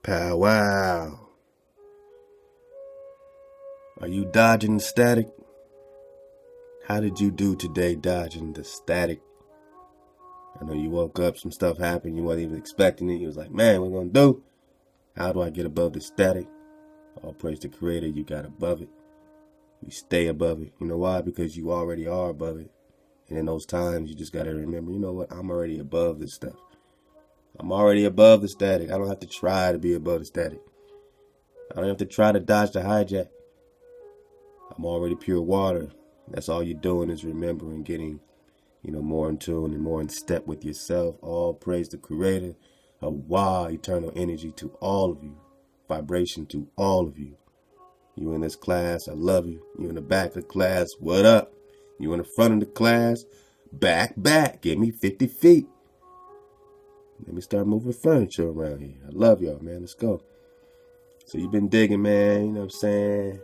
Pow wow. Are you dodging the static? How did you do today dodging the static? I know you woke up, some stuff happened, you wasn't even expecting it. You was like, man, what we gonna do? How do I get above the static? All praise the Creator, you got above it. You stay above it. You know why? Because you already are above it. And in those times, you just got to remember, you know what? I'm already above this stuff. I'm already above the static. I don't have to try to be above the static. I don't have to try to dodge the hijack. I'm already pure water. That's all you're doing is remembering, getting, more in tune and more in step with yourself. All praise the Creator. Wow, eternal energy to all of you. Vibration to all of you. You in this class, I love you. You in the back of the class, what up? You in the front of the class, back. Give me 50 feet. Let me start moving furniture around here. I love y'all, man. Let's go. So you've been digging, man. You know what I'm saying?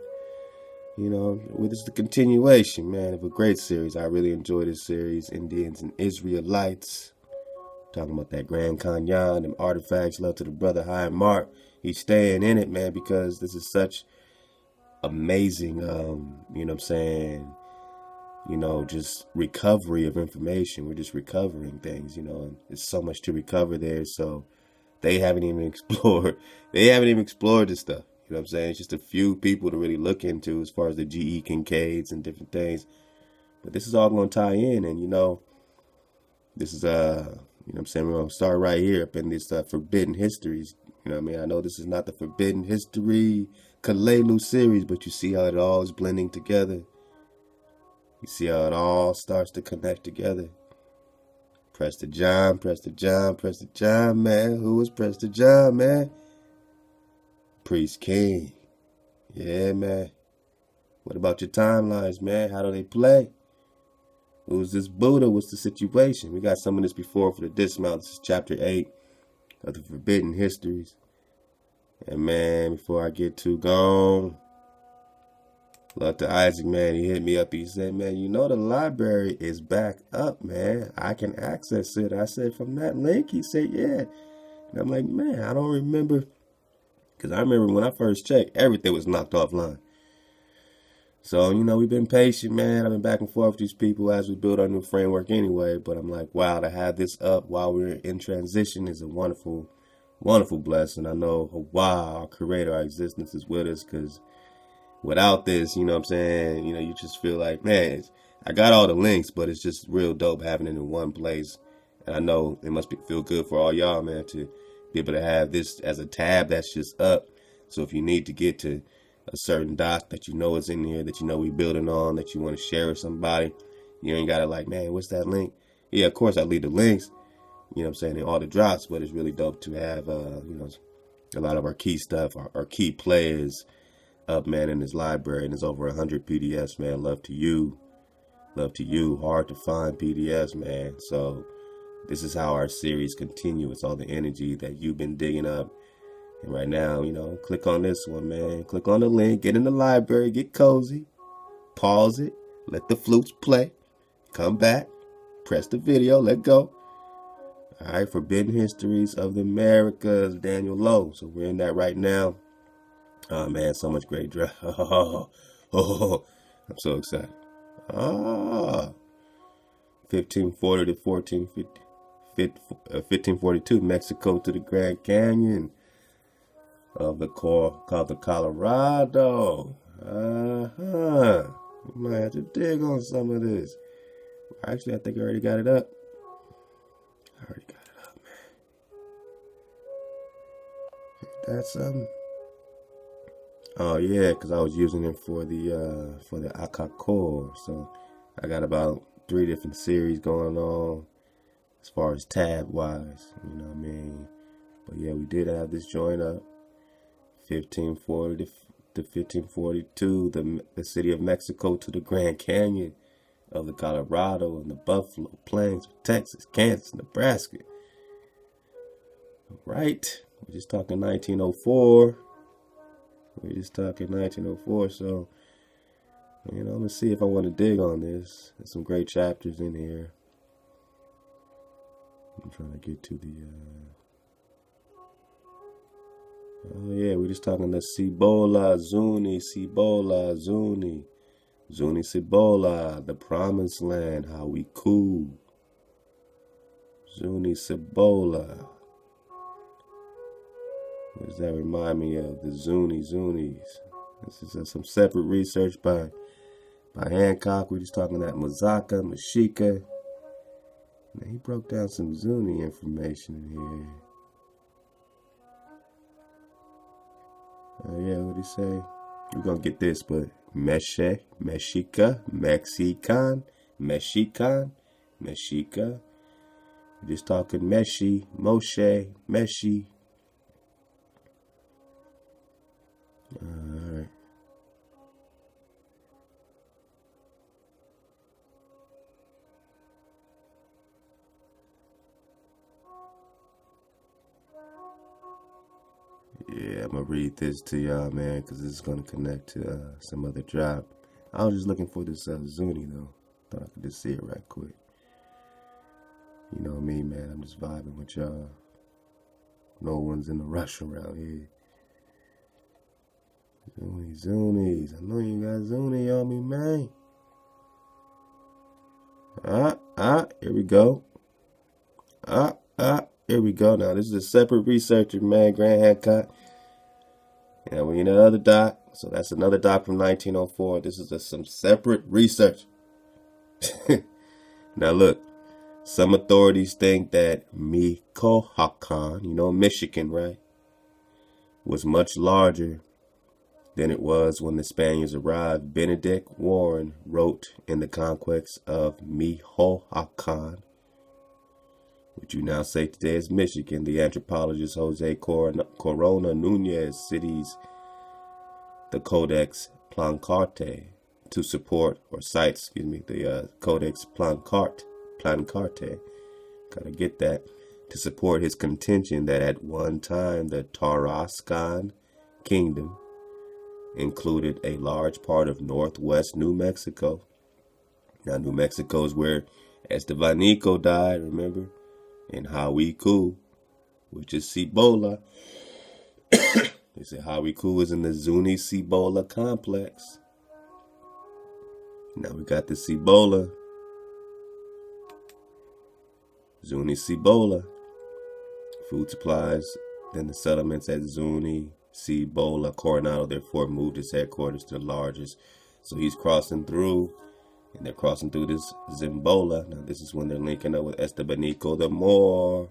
This is the continuation, man, of a great series. I really enjoy this series, Indians and Israelites. Talking about that Gran Khan-yon, them artifacts. Love to the brother High Mark. He's staying in it, man, because this is such amazing, just recovery of information. We're just recovering things, and there's so much to recover there. So they haven't even explored this stuff. You know what I'm saying? It's just a few people to really look into as far as the G.E. Kincaids and different things. But this is all going to tie in. And, this is, we're going to start right here up in this Forbidden Histories. I know this is not the Forbidden History Kalelu series, but you see how it all is blending together. You see how it all starts to connect together. Prester John, man. Who was Prester John, man? Priest King. Yeah, man. What about your timelines, man? How do they play? Who's this Buddha? What's the situation? We got some of this before for the dismount. This is chapter 8 of the Forbidden Histories. And man, before I get too gone, love to Isaac, man. He hit me up. He said, man, the library is back up, man. I can access it. I said, from that link? He said, yeah. And I'm like, man, I don't remember. Because I remember when I first checked, everything was knocked offline. So, we've been patient, man. I've been back and forth with these people as we build our new framework anyway. But I'm like, wow, to have this up while we're in transition is a wonderful, wonderful blessing. I know, wow, our Creator, our existence is with us, because without this, you just feel like, man, I got all the links, but it's just real dope having it in one place. And I know it must feel good for all y'all, man, to be able to have this as a tab that's just up. So if you need to get to a certain doc that is in here, that we building on, that you want to share with somebody, you ain't got to like, man, what's that link? Yeah, of course I leave the links, in all the drops, but it's really dope to have, a lot of our key stuff, our key players up, man, in this library. And there's over 100 PDFs, man. Love to you. Hard to find PDFs, man. So this is how our series continue. It's all the energy that you've been digging up. And right now, click on this one, man. Click on the link, get in the library, get cozy, pause it, let the flutes play, come back, press the video, let go. All right, Forbidden Histories of the Americas, Daniel Lowe. So we're in that right now. Oh, man, so much great drama. I'm so excited. 1540 to 1450. 1542, Mexico to the Grand Canyon of the core called the Colorado. We might have to dig on some of this. Actually, I think I already got it up. Man. That's oh yeah, because I was using it for the Akakor. So I got about 3 different series going on as far as tab wise, But yeah, we did have this joint up. 1540 to 1542, the city of Mexico to the Grand Canyon of the Colorado and the Buffalo Plains of Texas, Kansas, Nebraska. All right, we're just talking 1904. So, let's see if I want to dig on this. There's some great chapters in here. I'm trying to get to the Oh yeah, we just talking to Cibola, Zuni, Cibola, Zuni. Zuni Cibola, the promised land, how we cool. Zuni Cibola. What does that remind me of? The Zunis. This is some separate research by Hancock. We're just talking that Mazaka, Mashika. Now, he broke down some Zuni information in here. Oh yeah, what'd he say? We're gonna get this, but Mexica, Mexican. We're just talking Moshe, Meshi. Alright. Yeah, I'm gonna read this to y'all, man, because this is gonna connect to some other drop. I was just looking for this Zuni though. Thought I could just see it right quick. You know me, man. I'm just vibing with y'all. No one's in a rush around here. Zunis. I know you got Zuni on me, man. Here we go. Here we go. Now, this is a separate researcher, man, Gran Hancock. And we in another doc. So that's another doc from 1904. This is some separate research. Now, look. Some authorities think that Michoacan, you know, Michigan, right, was much larger than it was when the Spaniards arrived. Benedict Warren wrote in The Conquest of Michoacan, which you now say today is Michigan. The anthropologist Jose Corona Nunez cites the Codex Plancarte to support, or cites, the Codex Plancarte. Gotta get that. To support his contention that at one time the Tarascan kingdom included a large part of northwest New Mexico. Now, New Mexico is where Estevanico died, remember? And Hawiku, which is Cibola. They say Hawiku is in the Zuni Cibola complex. Now we got the Cibola. Zuni Cibola. Food supplies. Then the settlements at Zuni, Cibola, Coronado, therefore moved his headquarters to the largest. So he's crossing through, and they're crossing through this Zimbola. Now this is when they're linking up with Estebanico the Moor,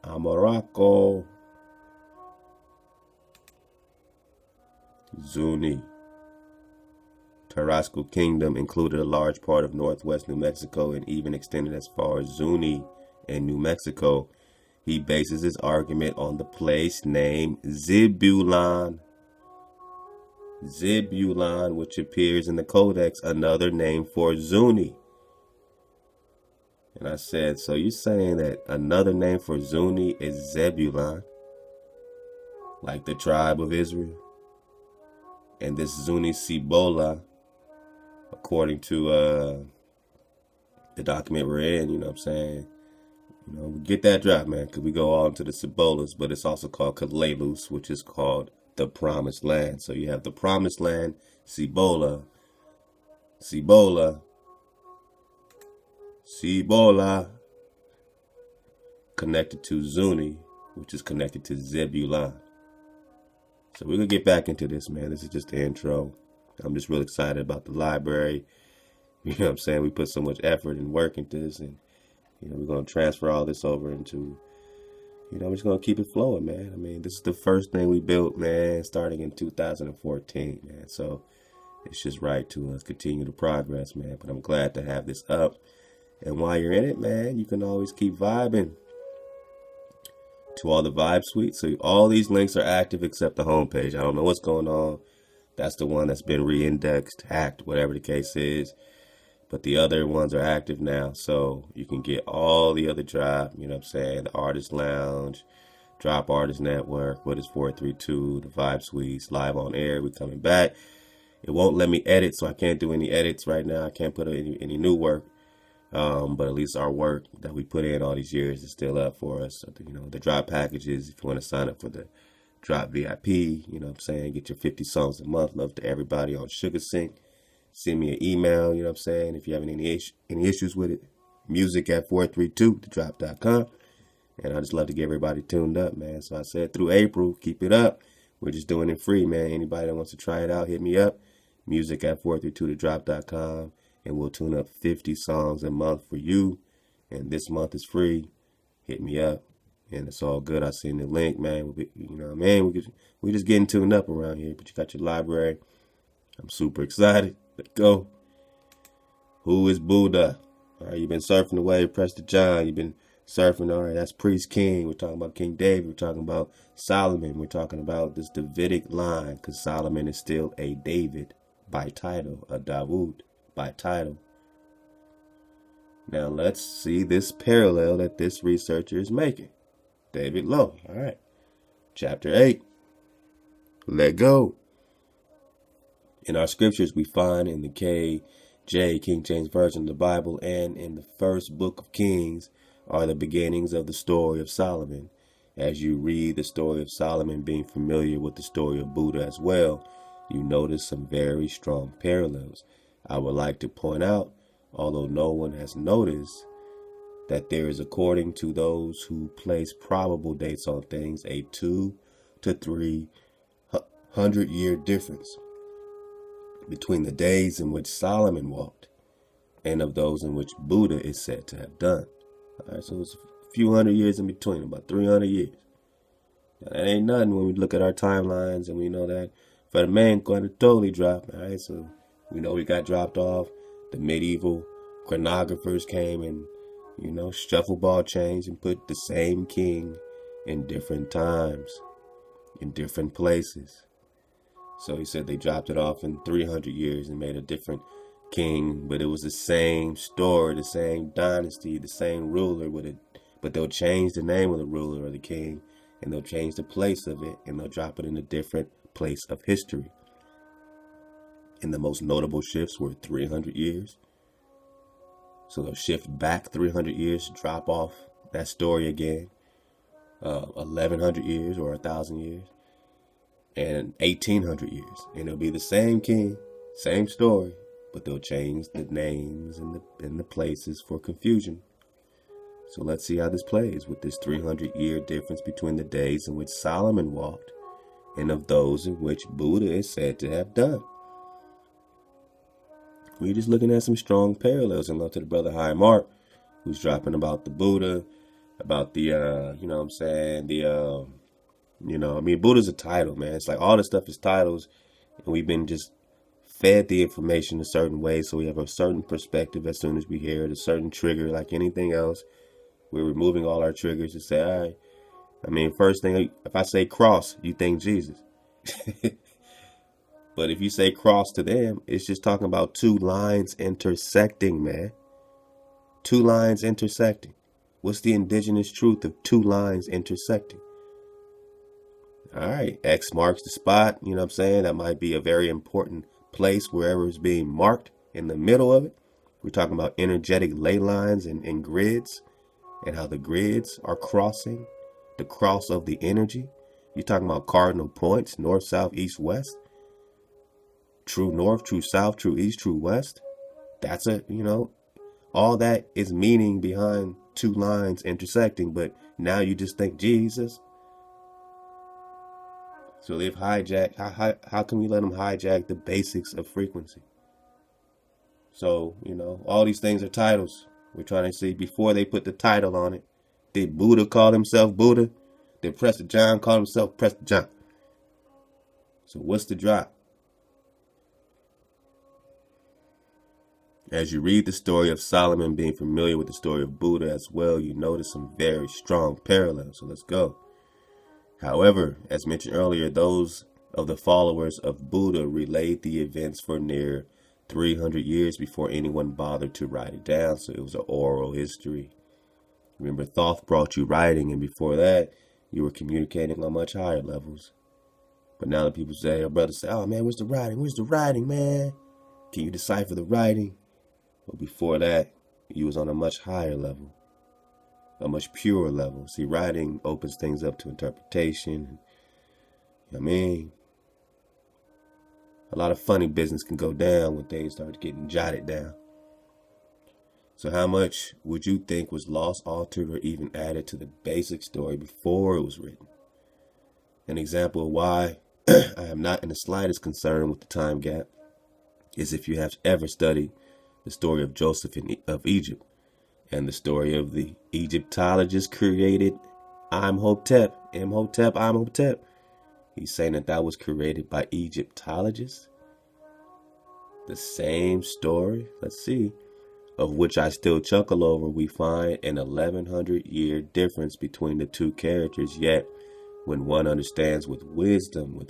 Amaraco, Zuni. Tarasco Kingdom included a large part of northwest New Mexico and even extended as far as Zuni in New Mexico. He bases his argument on the place name Zebulon. Zebulon, which appears in the Codex, another name for Zuni. And I said, so you're saying that another name for Zuni is Zebulon, like the tribe of Israel? And this Zuni Cibola, according to the document we're in, you know what I'm saying? You know, we get that drop, man, because we go on to the Cibolas, but it's also called Kalelus, which is called the Promised Land. So you have the Promised Land, Cibola, connected to Zuni, which is connected to Zebulon. So we're going to get back into this, man. This is just the intro. I'm just real excited about the library. You know what I'm saying? We put so much effort and work into this, and you know, we're going to transfer all this over into, you know, we're just going to keep it flowing, man. I mean, this is the first thing we built, man, starting in 2014, man. So it's just right to continue the progress, man. But I'm glad to have this up. And while you're in it, man, you can always keep vibing to all the vibe suites. So all these links are active except the homepage. I don't know what's going on. That's the one that's been re-indexed, hacked, whatever the case is. But the other ones are active now, so you can get all the other drop, you know what I'm saying, the Artist Lounge, Drop Artist Network, What is 432, the Vibe Suites, Live on Air, we coming back. It won't let me edit, so I can't do any edits right now. I can't put any new work, but at least our work that we put in all these years is still up for us. So, you know, the drop packages, if you want to sign up for the Drop VIP, you know what I'm saying? Get your 50 songs a month. Love to everybody on Sugar Sync. Send me an email, you know what I'm saying? If you have any issues with it, music@432thedrop.com. And I just love to get everybody tuned up, man. So I said through April, keep it up. We're just doing it free, man. Anybody that wants to try it out, hit me up. Music@432thedrop.com. And we'll tune up 50 songs a month for you. And this month is free. Hit me up. And it's all good. I seen the link, man. You know what I mean? We just getting tuned up around here. But you got your library. I'm super excited. Let's go. Who is Buddha? All right, you've been surfing the wave, Prester John. You've been surfing, all right, that's Priest King. We're talking about King David. We're talking about Solomon. We're talking about this Davidic line, because Solomon is still a David by title, a Dawood by title. Now let's see this parallel that this researcher is making. David Lowe, all right. Chapter 8. Let go. In our scriptures, we find in the KJ, King James Version of the Bible, and in the first book of Kings are the beginnings of the story of Solomon. As you read the story of Solomon, being familiar with the story of Buddha as well, you notice some very strong parallels. I would like to point out, although no one has noticed, that there is, according to those who place probable dates on things, a 200 to 300 year difference between the days in which Solomon walked and of those in which Buddha is said to have done. All right, so it's a few hundred years in between, about 300 years. Now, that ain't nothing when we look at our timelines, and we know that for the man going to totally drop. All right, so we know we got dropped off. The medieval chronographers came and, you know, shuffleball changed and put the same king in different times, in different places. So he said they dropped it off in 300 years and made a different king, but it was the same story, the same dynasty, the same ruler with it. But they'll change the name of the ruler or the king, and they'll change the place of it, and they'll drop it in a different place of history. And the most notable shifts were 300 years. So they'll shift back 300 years, drop off that story again, 1100 years or 1000 years. And 1800 years, and it'll be the same king, same story, but they'll change the names and the places for confusion. So let's see how this plays with this 300-year difference between the days in which Solomon walked and of those in which Buddha is said to have done. We're just looking at some strong parallels, and love to the brother High Mark, who's dropping about the Buddha, about the, you know what I'm saying, the, you know, I mean, Buddha's a title, man. It's like all this stuff is titles, and we've been just fed the information a certain way, so we have a certain perspective as soon as we hear it, a certain trigger, like anything else. We're removing all our triggers to say, all right. I mean, first thing, if I say cross, you think Jesus. But if you say cross to them, it's just talking about two lines intersecting, man. Two lines intersecting. What's the indigenous truth of two lines intersecting? All right, X marks the spot, you know what I'm saying? That might be a very important place wherever it's being marked in the middle of it. We're talking about energetic ley lines and grids, and how the grids are crossing, the cross of the energy. You're talking about cardinal points, north, south, east, west. True north, true south, true east, true west. That's a, you know, all that is meaning behind two lines intersecting, but now you just think Jesus. So they've hijacked, how can we let them hijack the basics of frequency? So, you know, all these things are titles. We're trying to see, before they put the title on it, did Buddha call himself Buddha? Did Prester John call himself Prester John? So what's the drop? As you read the story of Solomon, being familiar with the story of Buddha as well, you notice some very strong parallels. So let's go. However, as mentioned earlier, those of the followers of Buddha relayed the events for near 300 years before anyone bothered to write it down. So it was an oral history. Remember, Thoth brought you writing, and before that, you were communicating on much higher levels. But now that people say, our brothers say, oh man, where's the writing? Where's the writing, man? Can you decipher the writing? But before that, you was on a much higher level, a much purer level. See, writing opens things up to interpretation, I mean, a lot of funny business can go down when things start getting jotted down. So how much would you think was lost, altered, or even added to the basic story before it was written? An example of why I am not in the slightest concern with the time gap is if you have ever studied the story of Joseph of Egypt and the story of the Egyptologist created Imhotep. Imhotep. He's saying that was created by Egyptologists. The same story, let's see, of which I still chuckle over, we find an 1100-year difference between the two characters, yet when one understands with wisdom,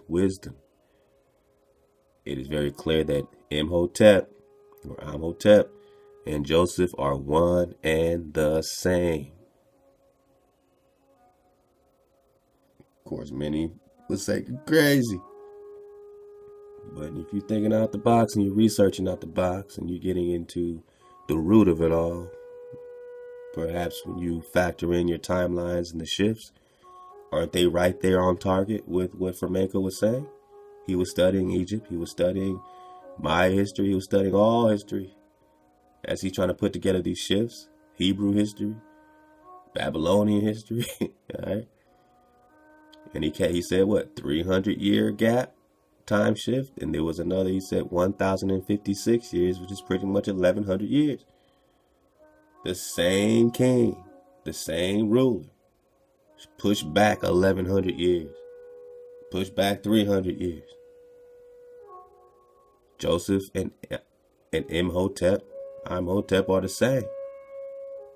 it is very clear that Imhotep and Joseph are one and the same. Of course, many would say crazy. But if you're thinking out the box and you're researching out the box and you're getting into the root of it all, perhaps when you factor in your timelines and the shifts, aren't they right there on target with what Flamenco was saying? He was studying Egypt. He was studying Maya history. He was studying all history as he's trying to put together these shifts. Hebrew history, Babylonian history, all right? And he said, what, 300-year gap, time shift? And there was another, he said 1,056 years, which is pretty much 1,100 years. The same king, the same ruler, pushed back 1,100 years, pushed back 300 years. Joseph and Imhotep are the same.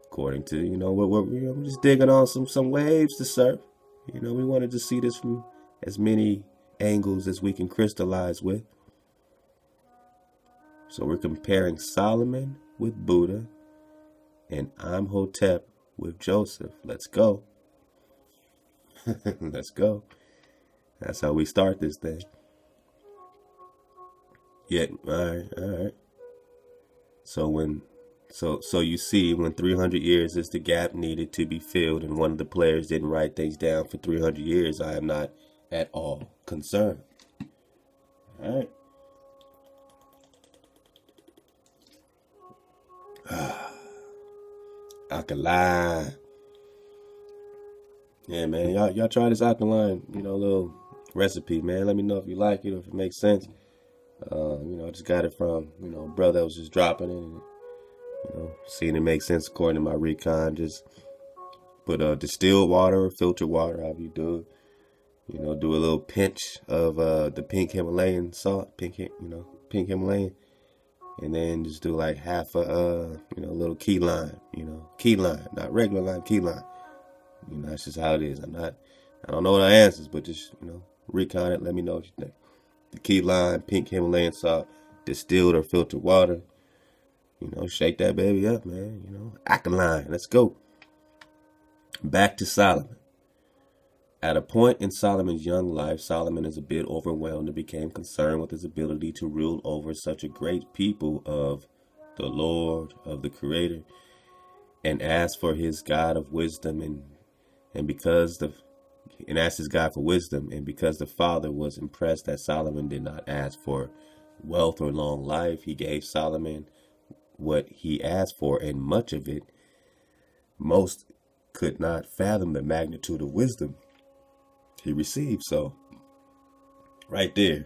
According to, we're just digging on some waves to surf. We wanted to see this from as many angles as we can crystallize with. So we're comparing Solomon with Buddha and Imhotep with Joseph. Let's go. Let's go. That's how we start this thing. Yet, all right. So you see, when 300 years is the gap needed to be filled and one of the players didn't write things down for 300 years, I am not at all concerned. All right. Alkaline. Yeah, man. Y'all try this alkaline, little recipe, man. Let me know if you like it or if it makes sense. I just got it from, a brother that was just dropping it and, seeing it make sense according to my recon. Just put distilled water or filtered water, however you do it. Do a little pinch of the pink Himalayan salt, pink Himalayan. And then just do like half a little key lime, not regular lime, key lime. That's just how it is. I don't know the answers, but just, recon it. Let me know what you think. The key lime, pink Himalayan salt, distilled or filtered water. Shake that baby up, man. Alkaline. Let's go. Back to Solomon. At a point in Solomon's young life, Solomon is a bit overwhelmed and became concerned with his ability to rule over such a great people of the Lord, of the Creator, and asked for his God of wisdom and asked his God for wisdom, and because the Father was impressed that Solomon did not ask for wealth or long life, he gave Solomon what he asked for, and much of it. Most could not fathom the magnitude of wisdom he received. So right there,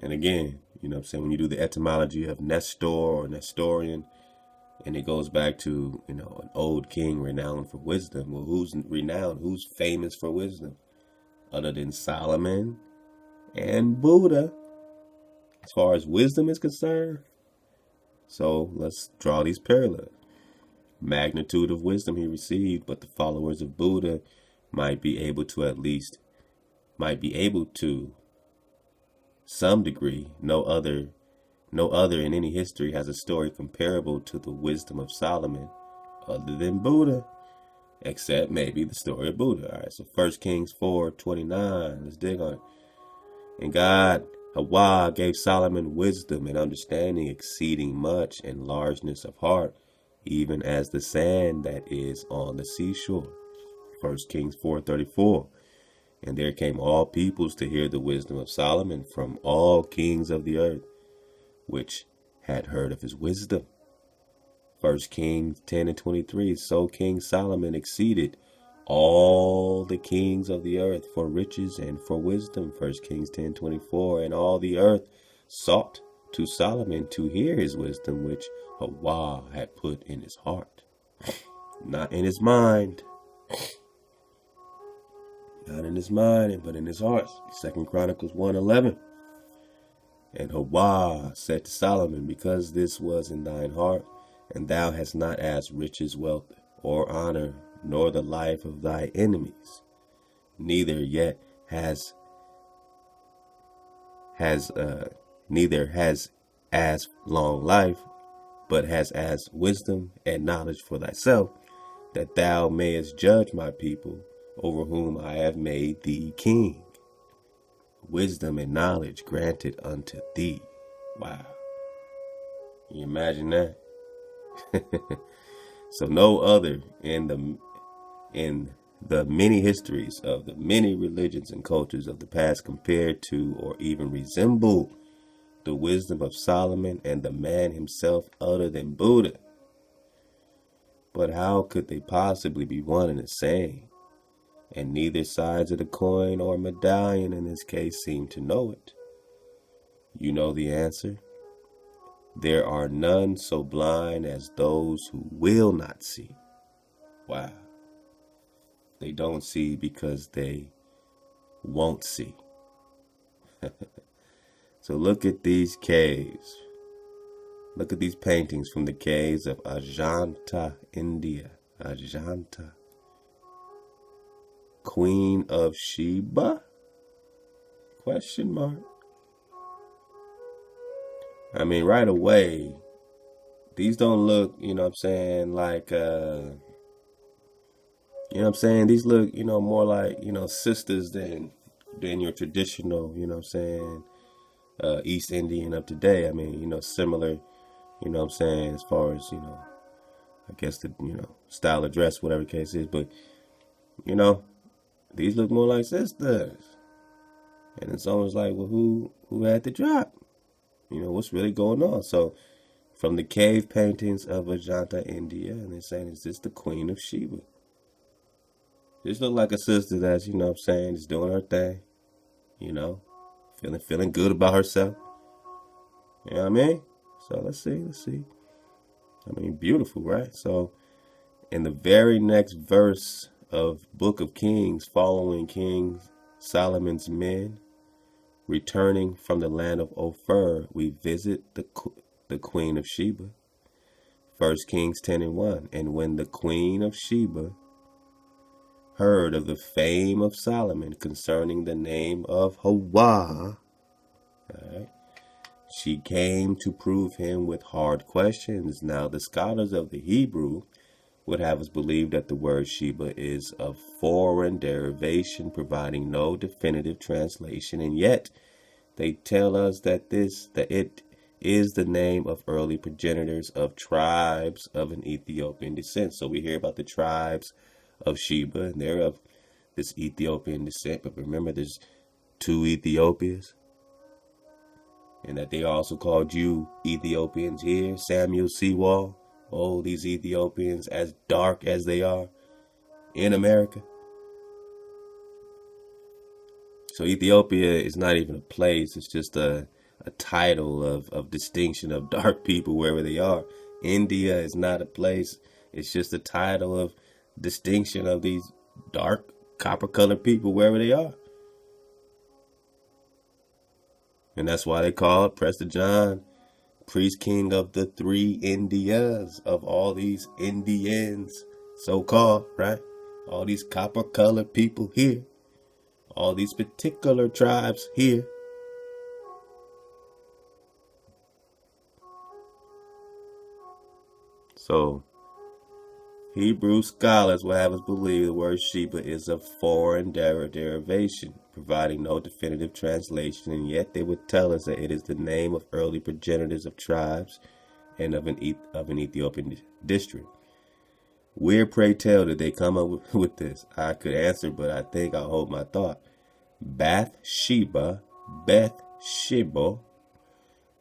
and again, when you do the etymology of Nestor or Nestorian, and it goes back to an old king renowned for wisdom. Well, who's renowned, who's famous for wisdom other than Solomon and Buddha as far as wisdom is concerned? So let's draw these parallels. Magnitude of wisdom he received, but the followers of Buddha might be able to some degree. No other in any history has a story comparable to the wisdom of Solomon other than Buddha, except maybe the story of Buddha. All right, so 1 Kings 4:29, let's dig on it. And God, Hawa, gave Solomon wisdom and understanding exceeding much and largeness of heart, even as the sand that is on the seashore. 1 Kings 4:34. And there came all peoples to hear the wisdom of Solomon from all kings of the earth, which had heard of his wisdom. 1 Kings 10 and 23. So King Solomon exceeded all the kings of the earth for riches and for wisdom. 1 Kings 10:24. And all the earth sought to Solomon to hear his wisdom, which Hawa had put in his heart, not in his mind. Not in his mind, but in his heart. 2 Chronicles 1:11. And Hawa said to Solomon, because this was in thine heart, and thou hast not asked riches, wealth, or honor, nor the life of thy enemies, neither yet has asked long life, but has asked wisdom and knowledge for thyself, that thou mayest judge my people, over whom I have made thee king. Wisdom and knowledge granted unto thee. Wow. Can you imagine that? So no other in the many histories of the many religions and cultures of the past compared to or even resemble the wisdom of Solomon and the man himself other than Buddha. But how could they possibly be one and the same? And neither sides of the coin or medallion in this case seem to know it. You know the answer. There are none so blind as those who will not see. Wow. They don't see because they won't see. So look at these caves. Look at these paintings from the caves of Ajanta, India. Ajanta. Queen of Sheba? Question mark. I mean, right away, these don't look, you know what I'm saying, like, you know what I'm saying? These look, you know, more like, you know, sisters than your traditional, you know what I'm saying, East Indian of today. I mean, you know, similar, you know what I'm saying, as far as, you know, I guess the, you know, style of dress, whatever the case is. But, you know, these look more like sisters. And it's almost like, well, who had the drop? You know, what's really going on? So, from the cave paintings of Ajanta, India, and they're saying, is this the Queen of Sheba? This look like a sister that's, you know what I'm saying, is doing her thing. You know, feeling good about herself. You know what I mean? So, let's see. I mean, beautiful, right? So, in the very next verse of Book of Kings, following King Solomon's men, returning from the land of Ophir, we visit the Queen of Sheba. 1 Kings 10:1. And when the Queen of Sheba heard of the fame of Solomon concerning the name of Hawa, she came to prove him with hard questions. Now the scholars of the Hebrew would have us believe that the word Sheba is of foreign derivation, providing no definitive translation, and yet they tell us that it is the name of early progenitors of tribes of an Ethiopian descent. So we hear about the tribes of Sheba, and they're of this Ethiopian descent. But remember, there's two Ethiopias, and that they also called you Ethiopians here. Samuel Sewall. Oh, these Ethiopians, as dark as they are in America. So Ethiopia is not even a place. It's just a title of distinction of dark people wherever they are. India is not a place. It's just a title of distinction of these dark copper-colored people wherever they are. And that's why they call Prester John priest king of the three Indias, of all these Indians, so-called, right? All these copper-colored people here. All these particular tribes here. So, Hebrew scholars will have us believe the word Sheba is of foreign derivation, providing no definitive translation, and yet they would tell us that it is the name of early progenitors of tribes and of an Ethiopian district. Where, pray tell, did they come up with this? I could answer, but I think I'll hold my thought. Bathsheba,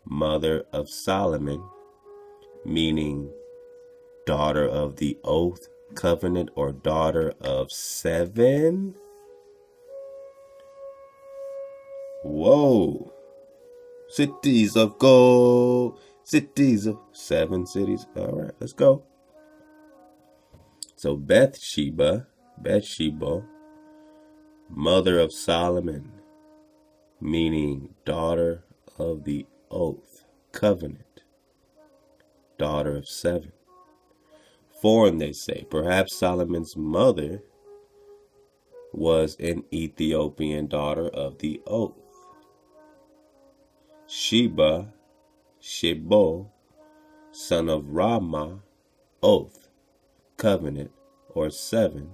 mother of Solomon, meaning daughter of the oath, covenant, or daughter of 7. Whoa. Cities of gold, cities of 7 cities. All right, let's go. So Bathsheba, mother of Solomon, meaning daughter of the oath, covenant, daughter of 7. Foreign, they say. Perhaps Solomon's mother was an Ethiopian daughter of the oath. Shebo, son of Rama, oath, covenant, or 7,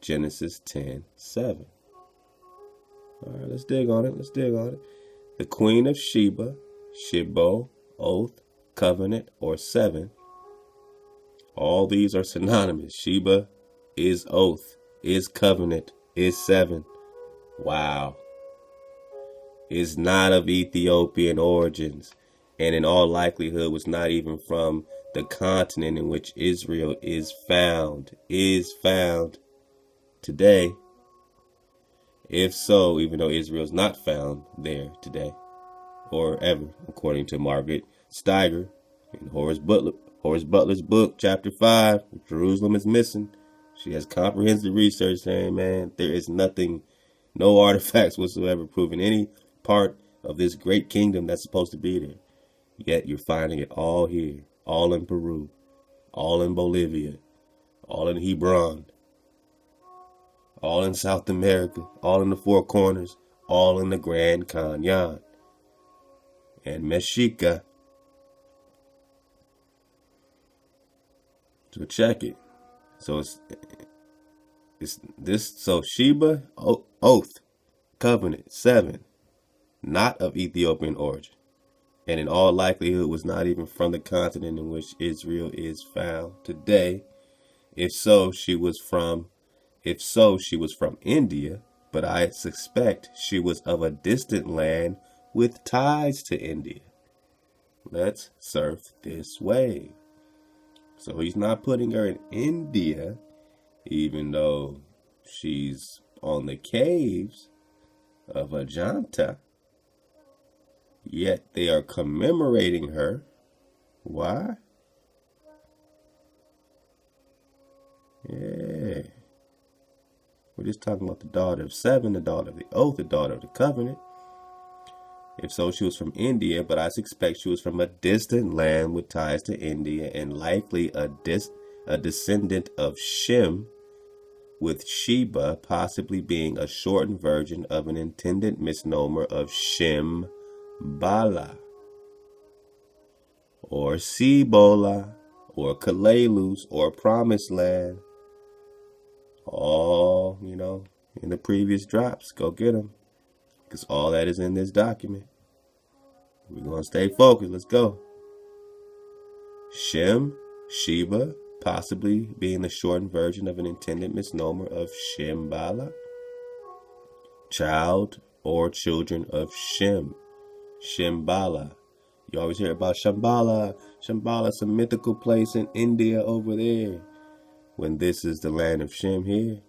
Genesis 10:7. All right, let's dig on it. The queen of Sheba, oath, covenant, or 7. All these are synonymous. Sheba is oath, is covenant, is 7. Wow. Is not of Ethiopian origins, and in all likelihood was not even from the continent in which Israel is found today. If so, even though Israel is not found there today, or ever, according to Margaret Steiger in Horace Butler's book, chapter 5, Jerusalem is missing. She has comprehensive research saying, man, there is nothing, no artifacts whatsoever proving any part of this great kingdom that's supposed to be there. Yet you're finding it all here, all in Peru, all in Bolivia, all in Hebron, all in South America, all in the Four Corners, all in the Gran Khan-yon and Mexica. So check it. So it's this. So Sheba, oath, covenant, 7, not of Ethiopian origin, and in all likelihood was not even from the continent in which Israel is found today. If so, she was from India, but I suspect she was of a distant land with ties to India. Let's surf this wave. So he's not putting her in India, even though she's on the caves of Ajanta. Yet they are commemorating her. Why? Yeah. We're just talking about the daughter of 7, the daughter of the oath, the daughter of the covenant. If so, she was from India, but I suspect she was from a distant land with ties to India, and likely a descendant of Shem, with Sheba possibly being a shortened version of an intended misnomer of Shem Bala, or Cibola, or Kalalus, or Promised Land. All, in the previous drops. Go get them. Because all that is in this document. We're going to stay focused. Let's go. Shem, Sheba, possibly being the shortened version of an intended misnomer of Shembala. Child or children of Shem. Shembala. You always hear about Shambhala. Shambhala's a mythical place in India over there. When this is the land of Shem here.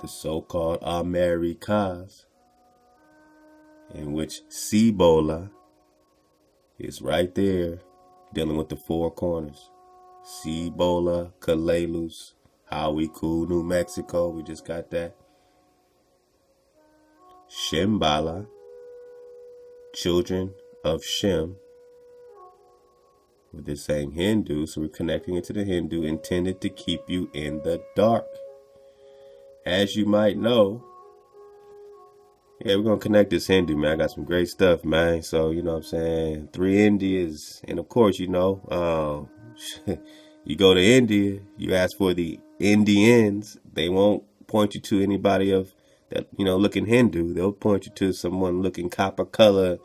The so-called Ame'ricans, in which Cibola is right there, dealing with the Four Corners. Cibola, Kalalus, Hawiku, New Mexico, we just got that. Shembala, children of Shem. With this saying Hindu, so we're connecting it to the Hindu, intended to keep you in the dark. As you might know, yeah, we're going to connect this Hindu, man. I got some great stuff, man. So, you know what I'm saying? 3 Indias. And of course, you go to India, you ask for the Indians. They won't point you to anybody of that, looking Hindu. They'll point you to someone looking copper color,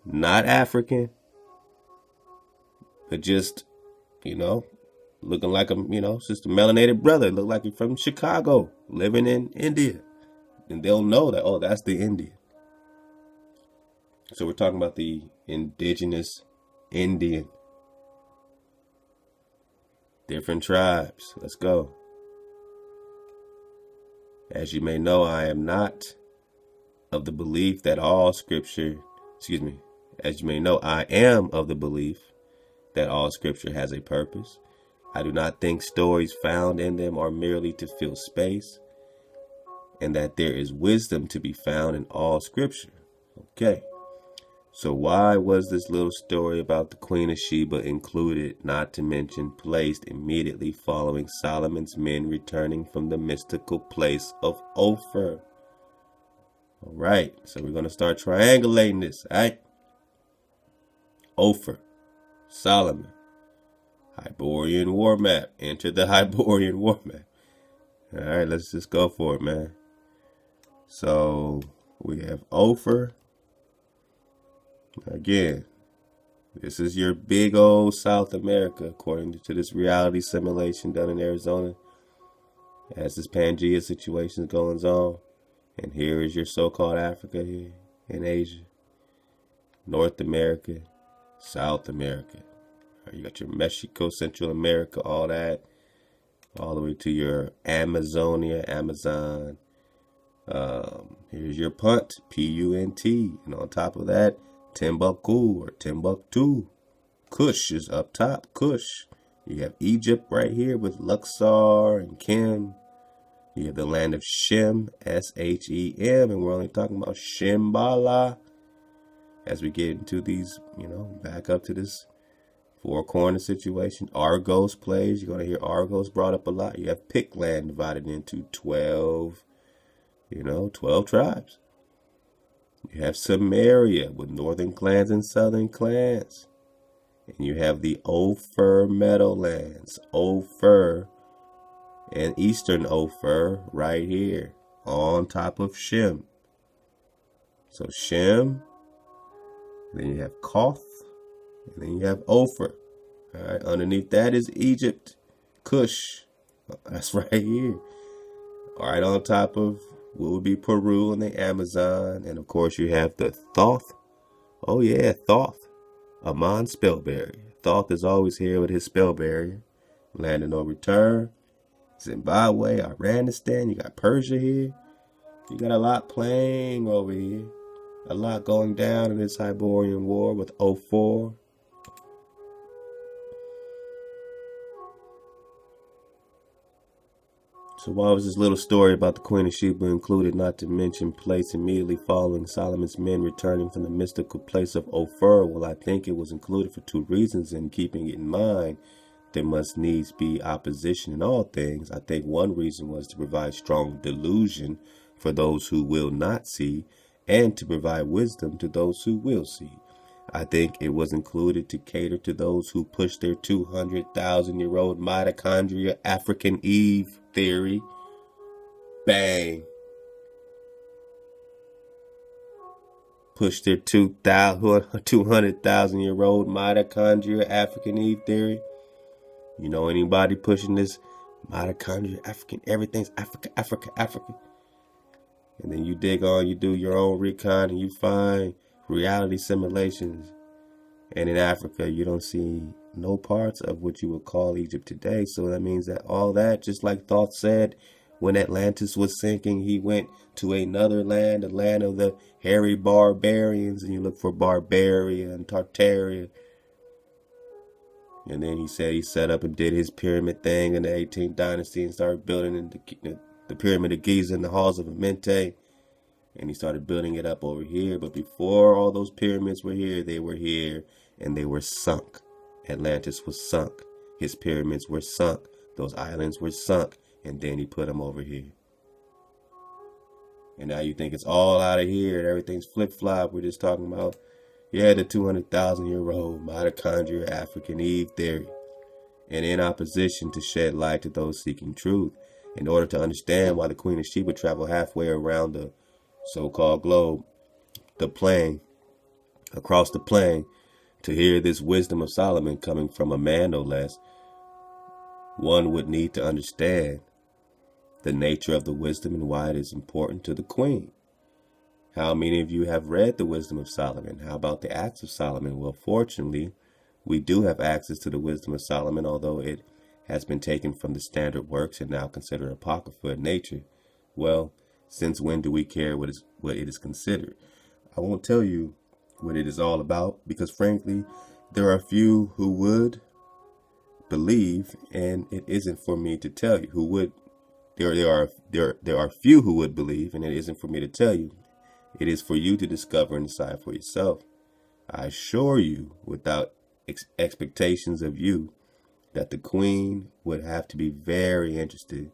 not African, but just, looking like just a melanated brother. Look like you're from Chicago, living in India. and they'll know that, oh, that's the Indian. So we're talking about the indigenous Indian. Different tribes. Let's go. As you may know, I am not of the belief that all scripture, as you may know, I am of the belief that all scripture has a purpose. I do not think stories found in them are merely to fill space, and that there is wisdom to be found in all scripture. Okay. So why was this little story about the Queen of Sheba included, not to mention placed immediately following Solomon's men returning from the mystical place of Ophir? All right, so we're going to start triangulating this, all right? Ophir, Solomon, Hyborian war map. Enter the Hyborian war map. All right, let's just go for it, man. So we have Ophir. Again, this is your big old South America, according to this reality simulation done in Arizona. As this Pangea situation is going on. And here is your so-called Africa here in Asia. North America, South America. You got your Mexico, Central America, all that. All the way to your Amazonia, Amazon. Here's your punt, P-U-N-T. And on top of that, Timbuktu or Timbuktu. Kush is up top, Kush. You have Egypt right here with Luxor and Kim. You have the land of Shem, S-H-E-M, and we're only talking about Shambhala. As we get into these, back up to this four corner situation. Argos plays. You're going to hear Argos brought up a lot. You have Pick land divided into 12 tribes. You have Samaria with northern clans and southern clans. And you have the Ophir Meadowlands, Ophir and eastern Ophir right here on top of Shem. So Shem, then you have Koth, and then you have Ophir. All right, underneath that is Egypt, Cush. That's right here. All right, on top of what would be Peru and the Amazon. And of course you have the Thoth. Oh yeah, Thoth. Amon spell barrier. Thoth is always here with his spell barrier. Land of no return. Zimbabwe, Iranistan. You got Persia here. You got a lot playing over here. A lot going down in this Hyborian war with 04. So why was this little story about the Queen of Sheba included, not to mention place immediately following Solomon's men returning from the mystical place of Ophir? Well, I think it was included for two reasons, and keeping it in mind, there must needs be opposition in all things. I think one reason was to provide strong delusion for those who will not see, and to provide wisdom to those who will see. I think it was included to cater to those who push their 200,000-year-old mitochondria African Eve theory. Bang. Push their 200,000-year-old mitochondria African Eve theory. You know anybody pushing this mitochondria African, everything's Africa, Africa, Africa. And then you dig on, you do your own recon, and you find reality simulations. And in Africa, you don't see no parts of what you would call Egypt today. So that means that all that, just like Thoth said, when Atlantis was sinking, he went to another land, the land of the hairy barbarians, and you look for Barbaria and Tartaria. And then he said he set up and did his pyramid thing in the 18th dynasty and started building in the pyramid of Giza and the halls of Amenti. And he started building it up over here. But before all those pyramids were here, and they were sunk. Atlantis was sunk. His pyramids were sunk. Those islands were sunk. And then he put them over here. And now you think it's all out of here and everything's flip-flop. We're just talking about, the 200,000-year-old mitochondria African Eve theory. And in opposition to shed light to those seeking truth. In order to understand why the Queen of Sheba traveled halfway around the so-called globe, across the plain, to hear this wisdom of Solomon coming from a man no less, one would need to understand the nature of the wisdom and why it is important to the queen. How many of you have read the Wisdom of Solomon? How about the Acts of Solomon? Well, fortunately, we do have access to the Wisdom of Solomon, although it has been taken from the standard works and now considered apocrypha in nature. Well, since when do we care what it is considered? I won't tell you what it is all about, because frankly, there are few who would believe, and it isn't for me to tell you who would. There are few who would believe, and it isn't for me to tell you. It is for you to discover and decide for yourself. I assure you, without expectations of you, that the queen would have to be very interested,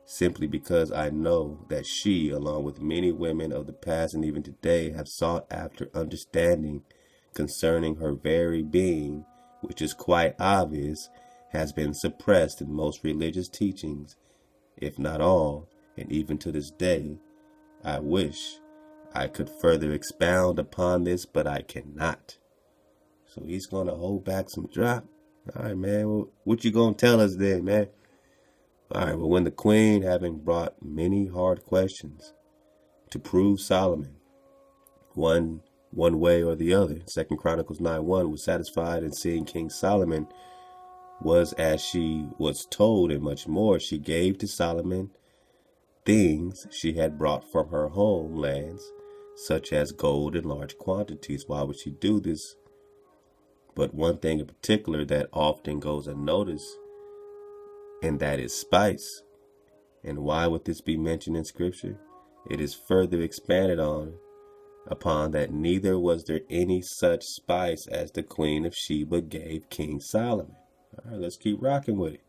simply because I know that she, along with many women of the past and even today, have sought after understanding concerning her very being, which is quite obvious, has been suppressed in most religious teachings, if not all, and even to this day. I wish I could further expound upon this, but I cannot. So he's going to hold back some drop. All right, man. Well, what you going to tell us then, man? All right, well, when the queen, having brought many hard questions to prove Solomon, one way or the other, 2 Chronicles 9:1, was satisfied in seeing King Solomon was as she was told, and much more, she gave to Solomon things she had brought from her homelands, such as gold in large quantities. Why would she do this? But one thing in particular that often goes unnoticed, and that is spice. And why would this be mentioned in Scripture? It is further expanded upon that neither was there any such spice as the Queen of Sheba gave King Solomon. All right, let's keep rocking with it.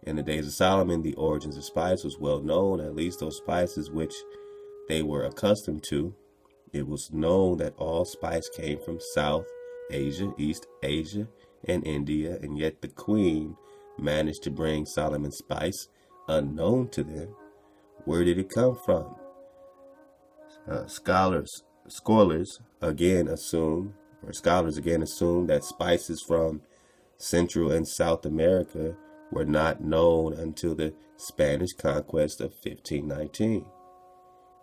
In the days of Solomon, the origins of spice was well known, at least those spices which they were accustomed to. It was known that all spice came from South Asia, East Asia, and India, and yet the queen managed to bring Solomon spice unknown to them. Where did it come from? Scholars again assume that spices from Central and South America were not known until the Spanish conquest of 1519.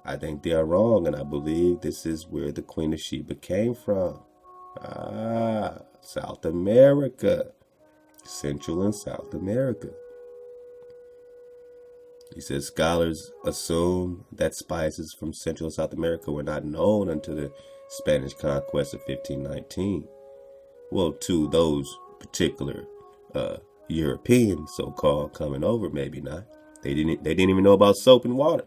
I think they are wrong, and I believe this is where the Queen of Sheba came from. South America. Central and South America. He says scholars assume that spices from Central and South America were not known until the Spanish conquest of 1519. Well, to those particular Europeans, so-called, coming over, maybe not. They didn't even know about soap and water.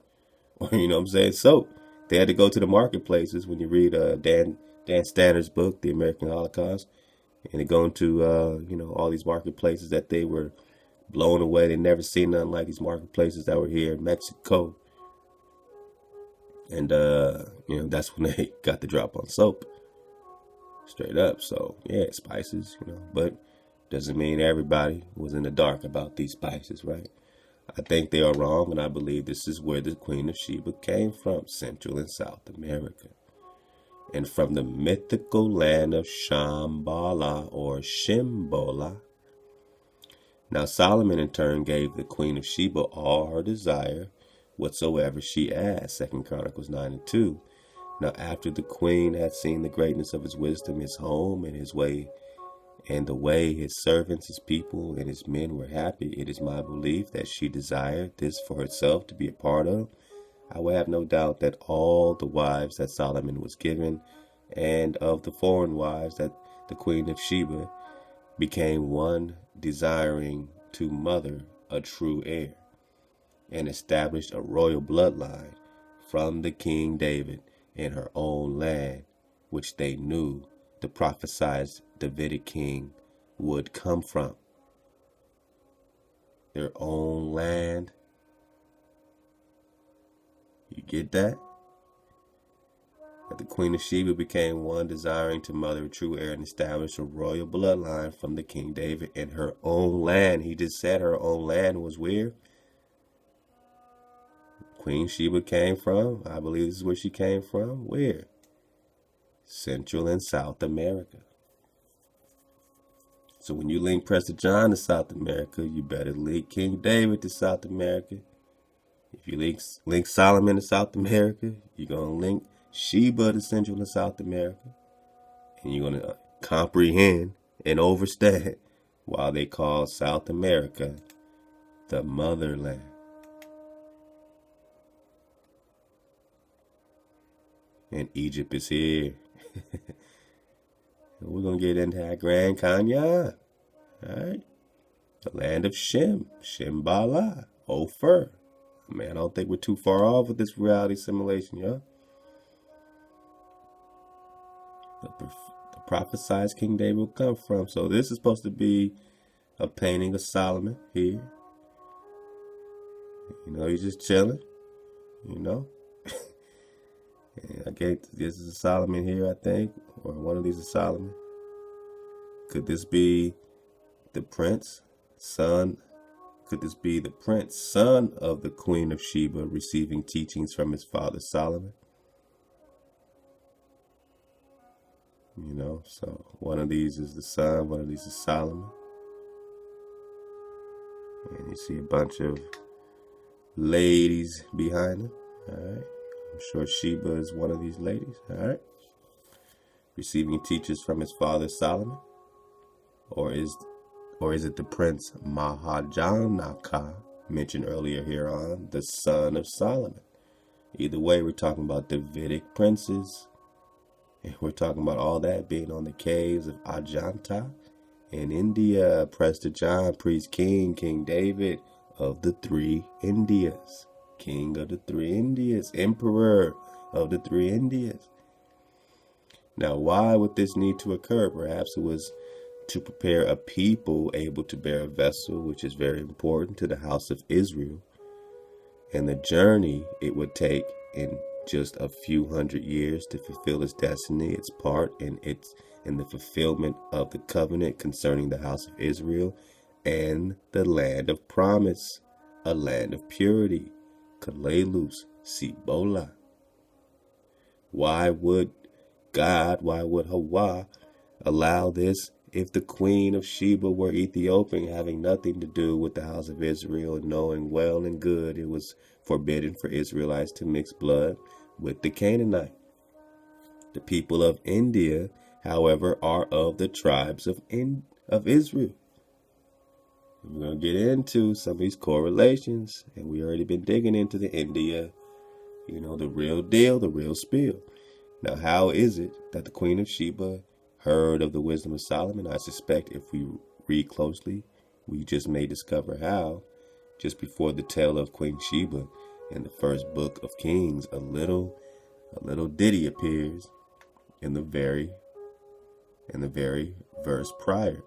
Or, you know what I'm saying, soap. They had to go to the marketplaces. When you read Dan Stanner's book, The American Holocaust, and they go into all these marketplaces that they were blown away. They never seen nothing like these marketplaces that were here in Mexico. And that's when they got the drop on soap. Straight up. So yeah, spices, but doesn't mean everybody was in the dark about these spices, right? I think they are wrong, and I believe this is where the Queen of Sheba came from, Central and South America. And from the mythical land of Shambhala or Shimbola. Now Solomon in turn gave the Queen of Sheba all her desire, whatsoever she asked, 2 Chronicles 9:2. Now after the queen had seen the greatness of his wisdom, his home, and his way, and the way his servants, his people, and his men were happy, it is my belief that she desired this for herself to be a part of. I will have no doubt that all the wives that Solomon was given, and of the foreign wives that the Queen of Sheba became one, desiring to mother a true heir, and established a royal bloodline from the King David in her own land, which they knew the prophesied Davidic king would come from. Their own land. You get that? That the Queen of Sheba became one, desiring to mother a true heir and establish a royal bloodline from the King David in her own land. He just said her own land was where Queen Sheba came from. I believe this is where she came from. Where? Central and South America. So when you link Prester John to South America, you better link King David to South America. If you link Solomon to South America, you're going to link Sheba to Central and South America. And you're going to comprehend and understand why they call South America the motherland. And Egypt is here. We're going to get into that Gran Khan-yon. Alright? The land of Shem, Shembala, Ophir. Man, I don't think we're too far off with this reality simulation, y'all. The prophesied King David will come from. So this is supposed to be a painting of Solomon here. You know, he's just chilling, you know. And I guess this is a Solomon here, I think, or one of these is Solomon. Could this be the prince, son? Could this be the prince, son of the Queen of Sheba, receiving teachings from his father Solomon? You know, so one of these is the son, one of these is Solomon. And you see a bunch of ladies behind him. All right. I'm sure Sheba is one of these ladies. All right. Receiving teachers from his father Solomon. Or is it the prince Mahajanaka, mentioned earlier here on, the son of Solomon? Either way, we're talking about Davidic princes. And we're talking about all that being on the caves of Ajanta in India. Prester John, priest king, King David of the three Indias. King of the three Indias, emperor of the three Indias. Now, why would this need to occur? Perhaps it was to prepare a people able to bear a vessel, which is very important to the house of Israel, and the journey it would take in just a few hundred years to fulfill its destiny, its part in the fulfillment of the covenant concerning the house of Israel and the land of promise, a land of purity, Kalelus, Sibola. Why would Hawa allow this if the queen of Sheba were Ethiopian, having nothing to do with the house of Israel, and knowing well and good it was forbidden for Israelites to mix blood with the Canaanite? The people of India, however, are of the tribes of Israel. We're going to get into some of these correlations, and we already been digging into the India, you know, the real deal, the real spiel. Now, how is it that the Queen of Sheba heard of the wisdom of Solomon? I suspect if we read closely, we just may discover how. Just before the tale of Queen Sheba in the first book of Kings, a little ditty appears in the very verse prior.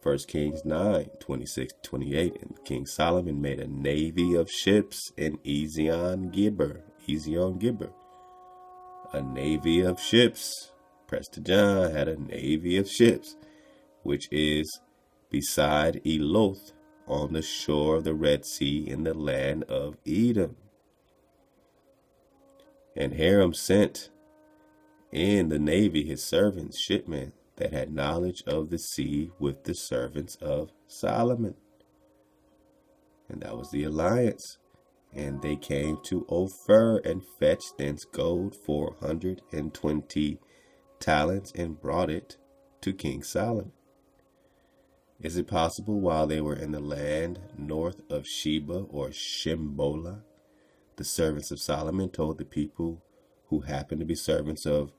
1 Kings 9, 26-28, and King Solomon made a navy of ships in Ezion Gibber. A navy of ships. Prester John had a navy of ships, which is beside Eloth, on the shore of the Red Sea in the land of Edom. And Hiram sent in the navy his servants, shipmen, that had knowledge of the sea with the servants of Solomon. And that was the alliance. And they came to Ophir and fetched thence gold 420 talents and brought it to King Solomon. Is it possible while they were in the land north of Sheba or Shembola, the servants of Solomon told the people who happened to be servants of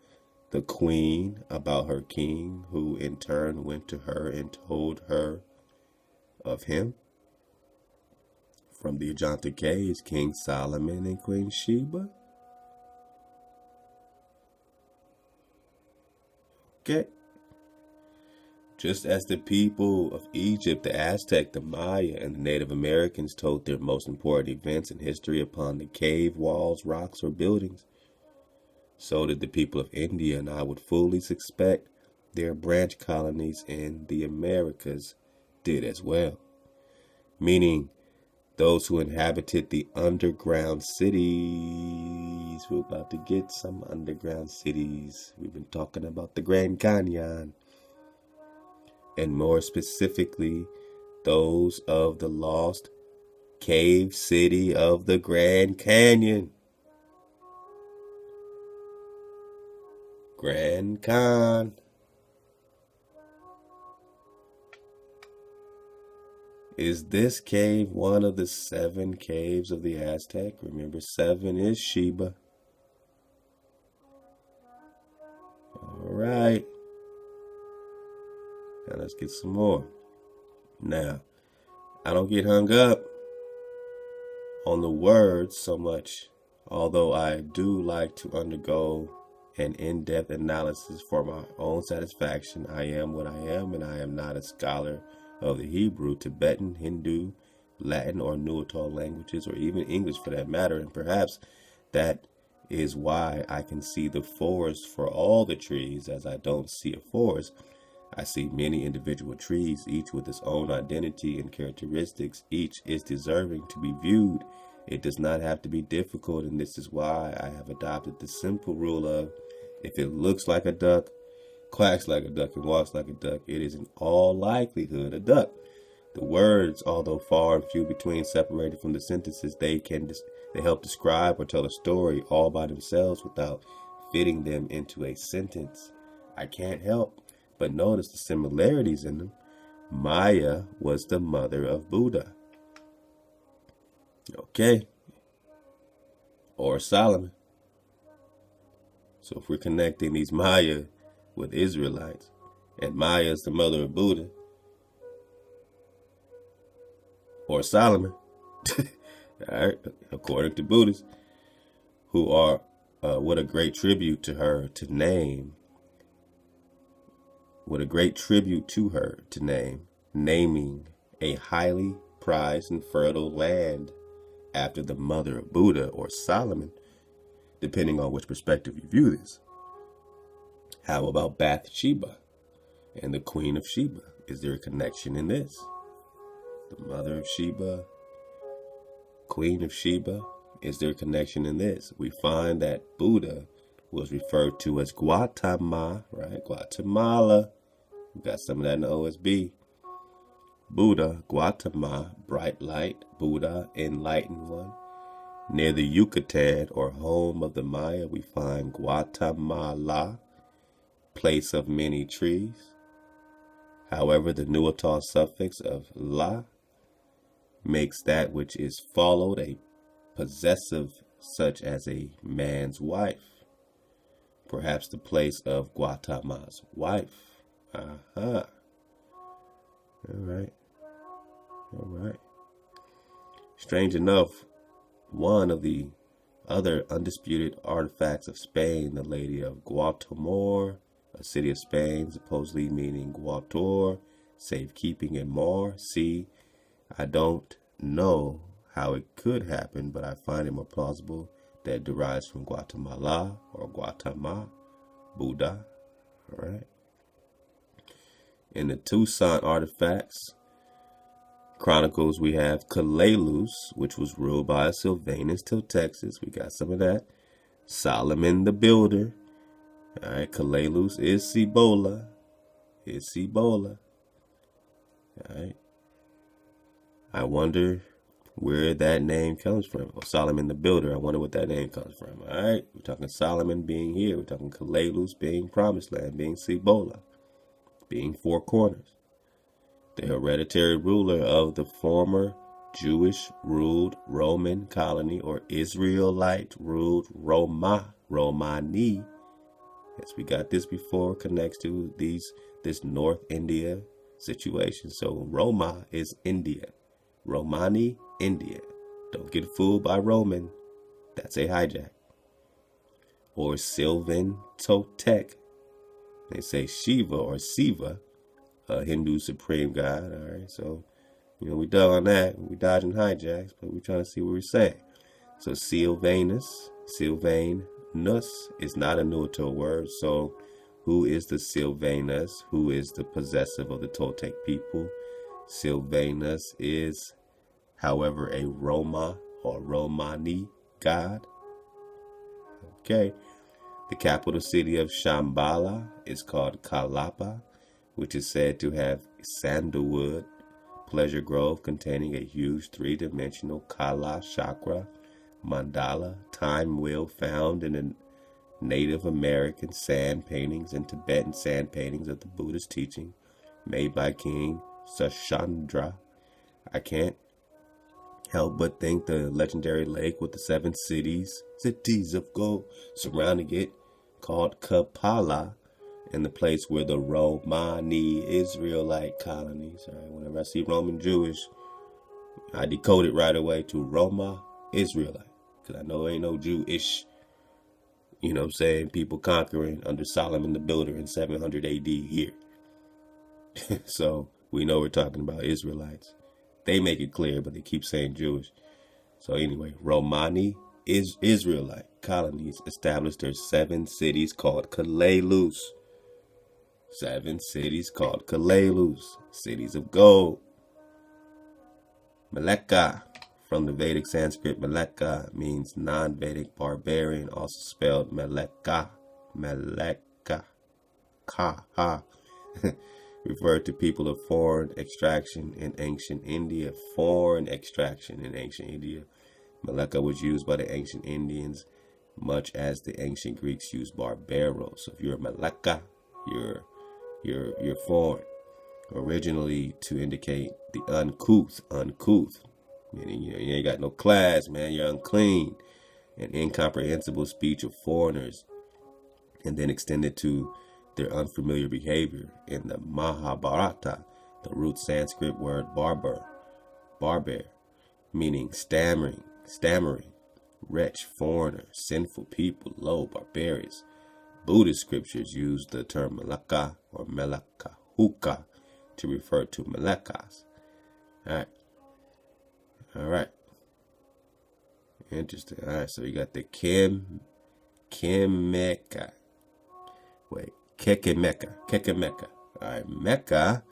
the queen about her king, who in turn went to her and told her of him? From the Ajanta caves, King Solomon and Queen Sheba? Okay. Just as the people of Egypt, the Aztec, the Maya, and the Native Americans told their most important events in history upon the cave walls, rocks, or buildings, so did the people of India, and I would fully suspect their branch colonies in the Americas did as well. Meaning, those who inhabited the underground cities. We're about to get some underground cities. We've been talking about the Grand Canyon. And more specifically, those of the lost cave city of the Grand Canyon. Gran Khan. Is this cave one of the 7 caves of the Aztec? Remember, 7 is Sheba. All right. Now let's get some more. Now, I don't get hung up on the words so much, although I do like to undergo an in-depth analysis for my own satisfaction. I am what I am, and I am not a scholar of the Hebrew, Tibetan, Hindu, Latin, or Nuatal languages, or even English for that matter, and perhaps that is why I can see the forest for all the trees as I don't see a forest. I see many individual trees, each with its own identity and characteristics. Each is deserving to be viewed. It does not have to be difficult, and this is why I have adopted the simple rule of, if it looks like a duck, quacks like a duck, and walks like a duck, it is in all likelihood a duck. The words, although far and few between, separated from the sentences, they help describe or tell a story all by themselves without fitting them into a sentence. I can't help but notice the similarities in them. Maya was the mother of Buddha. Okay. Or Solomon. So if we're connecting these Maya with Israelites, and Maya is the mother of Buddha, or Solomon, all right, according to Buddhists, who are, what a great tribute to her to name, naming a highly prized and fertile land after the mother of Buddha or Solomon, depending on which perspective you view this. How about Bathsheba and the Queen of Sheba? Is there a connection in this? The mother of Sheba, Queen of Sheba, is there a connection in this? We find that Buddha was referred to as Gautama, right? Guatemala. We got some of that in the OSB. Buddha, Gautama, bright light. Buddha, enlightened one. Near the Yucatan, or home of the Maya, we find Guatemala, place of many trees. However, the Nuatal suffix of la makes that which is followed a possessive, such as a man's wife. Perhaps the place of Guatema's wife. All right. Strange enough, one of the other undisputed artifacts of Spain, the Lady of Guatemala, a city of Spain, supposedly meaning Guator, safekeeping, and more. See, I don't know how it could happen, but I find it more plausible that it derives from Guatemala or Guatemala, Buddha. All right. In the Tucson artifacts chronicles, we have Kalalus, which was ruled by Sylvanus till Texas. We got some of that. Solomon the Builder. All right, Kalalus is Cibola. All right. I wonder where that name comes from. Or Solomon the Builder. I wonder what that name comes from. All right. We're talking Solomon being here. We're talking Kalalus being Promised Land, being Cibola, being Four Corners. The hereditary ruler of the former Jewish-ruled Roman colony, or Israelite-ruled Romani. Yes, we got this before, connects to this North India situation. So Roma is India. Romani, India. Don't get fooled by Roman. That's a hijack. Or Sylvan Totec. They say Shiva or Siva, a Hindu supreme god. All right, so we dug on that. We dodging hijacks, but we're trying to see what we're saying. So Sylvanus is not a Nuatal word. So who is the Sylvanus? Who is the possessive of the Toltec people? Sylvanus is, however, a Roma or Romani god. Okay. The capital city of Shambhala is called Kalapa, which is said to have sandalwood pleasure grove containing a huge three-dimensional Kala chakra mandala time wheel found in the Native American sand paintings and Tibetan sand paintings of the Buddhist teaching made by King Sashandra. I can't help but think the legendary lake with the 7 cities of gold surrounding it, called Kapala, and the place where the Romani Israelite colonies. All right, whenever I see Roman Jewish, I decode it right away to Roma Israelite, because I know ain't no Jewish, you know what I'm saying, people conquering under Solomon the Builder in 700 AD here. So we know we're talking about Israelites. They make it clear, but they keep saying Jewish. So anyway, Romani Israelite colonies established their 7 cities called Kalalus. 7 cities called Kalalus, cities of gold. Meleka, from the Vedic Sanskrit, Meleka means non-Vedic barbarian, also spelled Meleka, ha, referred to people of foreign extraction in ancient India. Foreign extraction in ancient India. Meleka was used by the ancient Indians much as the ancient Greeks used barbaros. So if you're a Meleka, you're foreign. Originally to indicate the uncouth, meaning you ain't got no class, man. You're unclean, an incomprehensible speech of foreigners, and then extended to their unfamiliar behavior. In the Mahabharata, the root Sanskrit word barbar, meaning stammering, wretch, foreigner, sinful people, low, barbarians. Buddhist scriptures use the term Meleka or Melekahuka to refer to Melekas. All right. Interesting. All right, so you got the Kekemeka. All right, Mecca,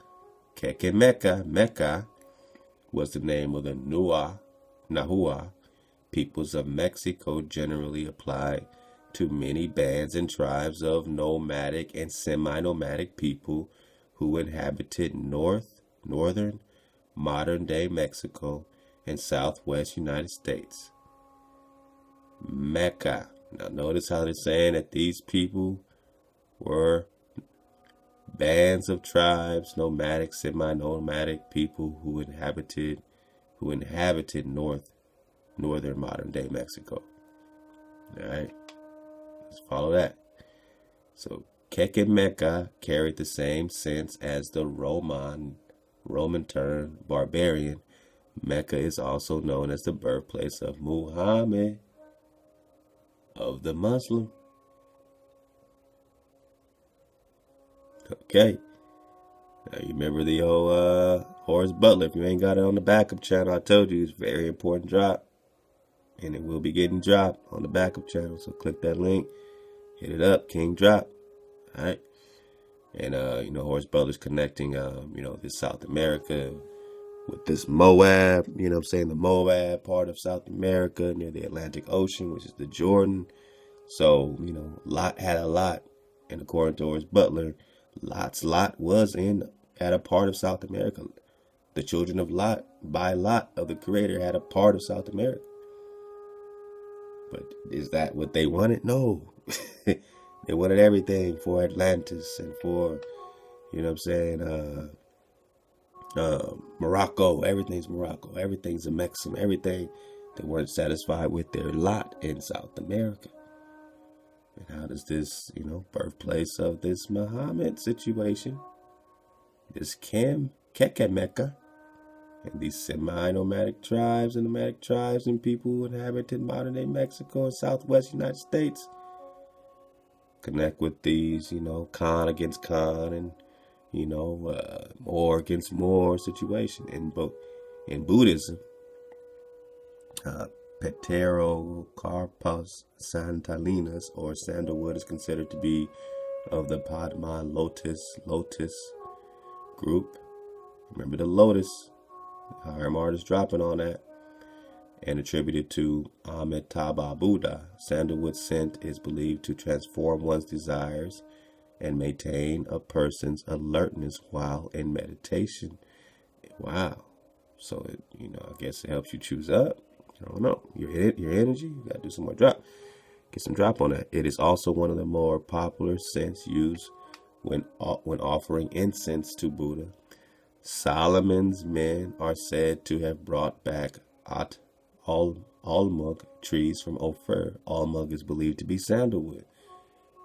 Mecca was the name of the Nahua peoples of Mexico, generally applied to many bands and tribes of nomadic and semi-nomadic people who inhabited northern modern-day Mexico and southwest United States. Mecca. Now notice how they're saying that these people were bands of tribes, nomadic, semi-nomadic people who inhabited northern modern-day Mexico. All right, let's follow that. So Kekemeka carried the same sense as the Roman term barbarian. Mecca is also known as the birthplace of Muhammad, of the Muslim. Okay. Now you remember the old Horace Butler. If you ain't got it on the backup channel, I told you it's a very important drop. And it will be getting dropped on the backup channel. So click that link. Hit it up. King drop. Alright. And Horace Butler's connecting this South America with this Moab, the Moab part of South America near the Atlantic Ocean, which is the Jordan. So, Lot had a lot. And according to Horace Butler, Lot's lot was at a part of South America. The children of Lot, by Lot of the Creator, had a part of South America. But is that what they wanted? No. They wanted everything for Atlantis and for, Morocco. Everything's Morocco. Everything's a Mexican. Everything. They weren't satisfied with their lot in South America. And how does this, birthplace of this Muhammad situation, this Kekemeka, and these semi-nomadic tribes and nomadic tribes and people who inhabited modern-day Mexico and southwest United States connect with these, Khan against Khan and, Moor against Moor situation. In Buddhism, Pterocarpus santalinas, or sandalwood, is considered to be of the Padma lotus group. Remember the lotus. Harmar is dropping on that. And attributed to Amitabha Buddha, sandalwood scent is believed to transform one's desires and maintain a person's alertness while in meditation. Wow. So it, I guess it helps you choose up. I don't know. Your energy, you gotta do some more drop. Get some drop on that. It is also one of the more popular scents used when offering incense to Buddha. Solomon's men are said to have brought back almug trees from Ophir. Almug is believed to be sandalwood.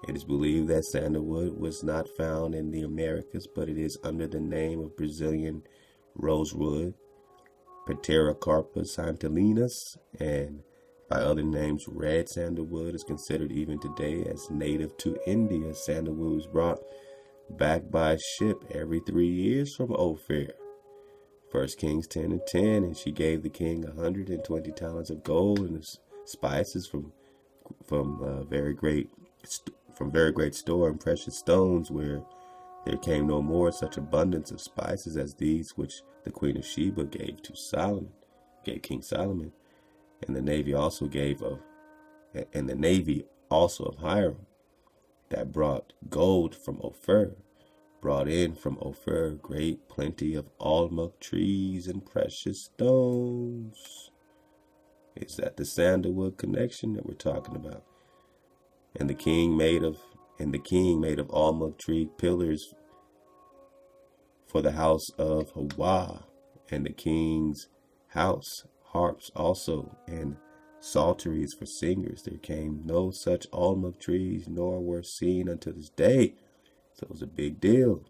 It is believed that sandalwood was not found in the Americas, but it is under the name of Brazilian rosewood, Pterocarpus santalinus, and by other names, red sandalwood is considered even today as native to India. Sandalwood was brought back by ship every 3 years from Ophir. 1 Kings 10:10, and she gave the king 120 talents of gold and spices from very great store and precious stones, where there came no more such abundance of spices as these which the Queen of Sheba gave King Solomon, and the navy also of Hiram, that brought gold from Ophir, brought in from Ophir great plenty of almug trees and precious stones. Is that the sandalwood connection that we're talking about? And the king made of almug tree pillars for the house of Hawa, and the king's house harps also, and psalteries for singers. There came no such almug trees, nor were seen unto this day. So it was a big deal.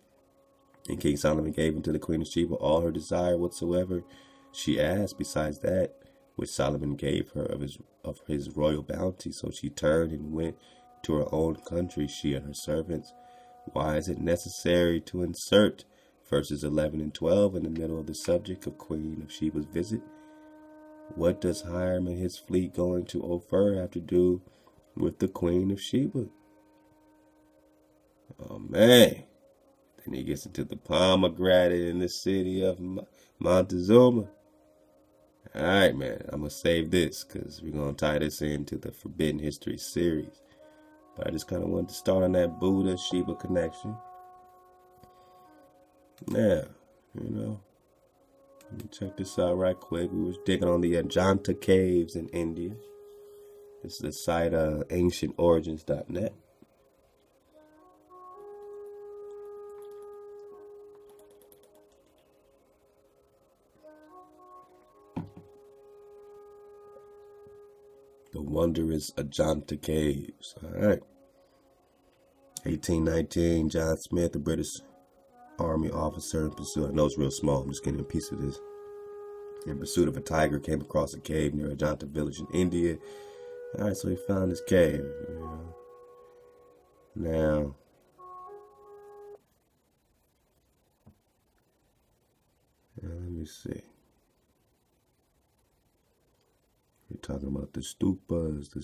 And King Solomon gave unto the Queen of Sheba all her desire whatsoever she asked, besides that which Solomon gave her of his royal bounty. So she turned and went to her own country, she and her servants. Why is it necessary to insert verses 11 and 12 in the middle of the subject of Queen of Sheba's visit? What does Hiram and his fleet going to Ophir have to do with the Queen of Sheba? Oh man. Then he gets into the pomegranate in the city of Montezuma. Alright, man. I'm going to save this because we're going to tie this into the Forbidden History series. But I just kind of wanted to start on that Buddha-Sheba connection. Now, let me check this out right quick. We was digging on the Ajanta caves in India. This is the site ancientorigins.net. The wondrous Ajanta caves. All right. 1819, John Smith, a British Army officer in pursuit. I know it's real small. I'm just getting a piece of this. In pursuit of a tiger, came across a cave near Ajanta village in India. All right, so he found this cave. Now, let me see. We're talking about the stupas.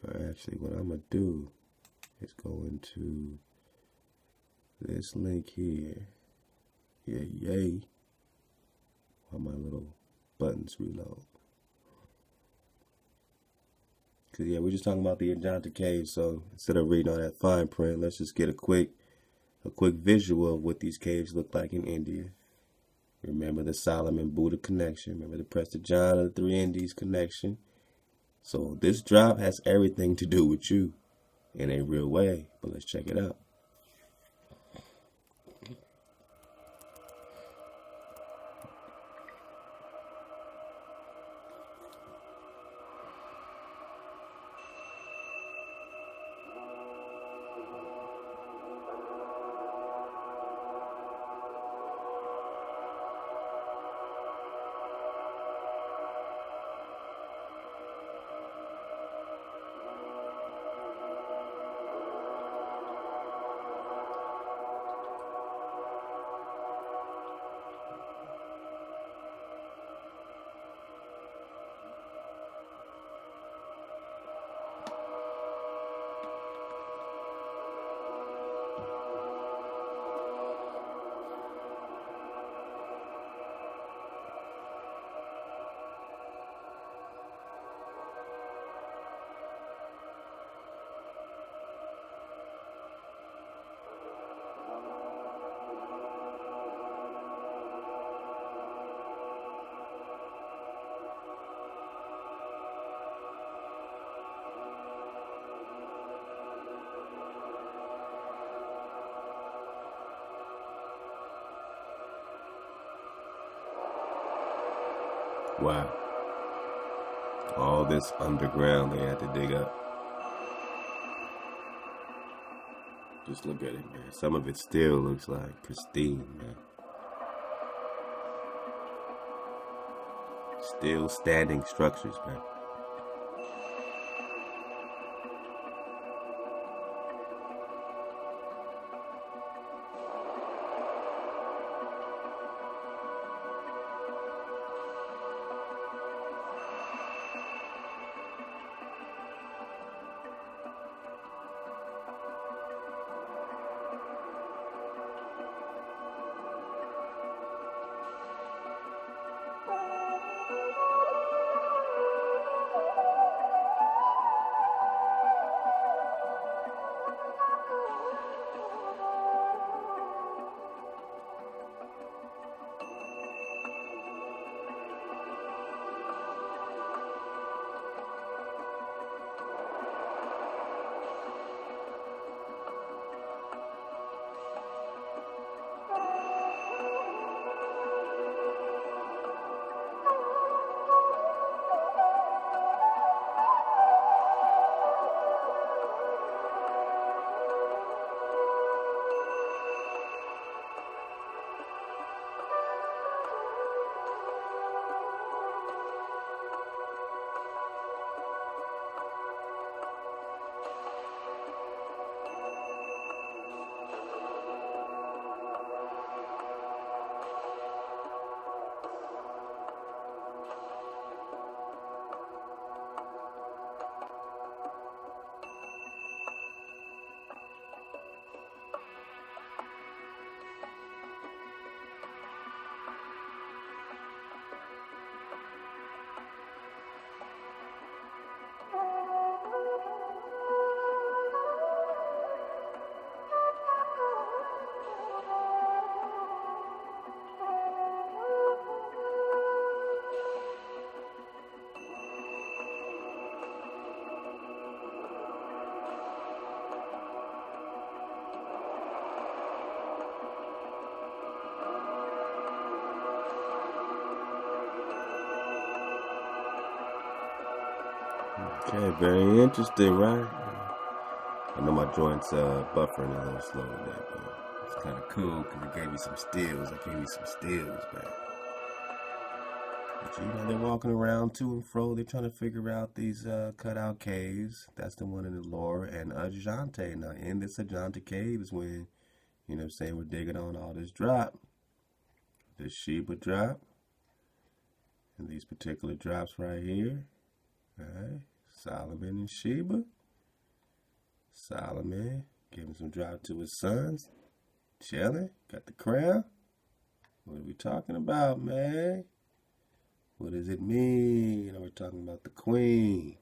Actually, what I'm going to do is go into this link here. Yay. While my little buttons reload. Because, we're just talking about the Ajanta Cave. So, instead of reading all that fine print, let's just get a quick visual of what these caves look like in India. Remember the Solomon Buddha connection. Remember the Prester John of the Three Indies connection. So this drop has everything to do with you in a real way. But let's check it out. Wow. All this underground they had to dig up. Just look at it, man. Some of it still looks like pristine, man. Still standing structures, man. Okay, very interesting, right? I know my joints buffering a little slow today, but it's kind of cool because it gave me some stills. I gave you some stills, man. But you know, they're walking around to and fro. They're trying to figure out these cutout caves. That's the one in the lower and Ajante. Now, in this Ajante cave is when, you know what I'm saying, we're digging on all this drop. This Sheba drop. And these particular drops right here. All right. Solomon and Sheba. Solomon giving some drop to his sons. Chilling. Got the crown. What are we talking about, man? What does it mean? You know, we're talking about the queen.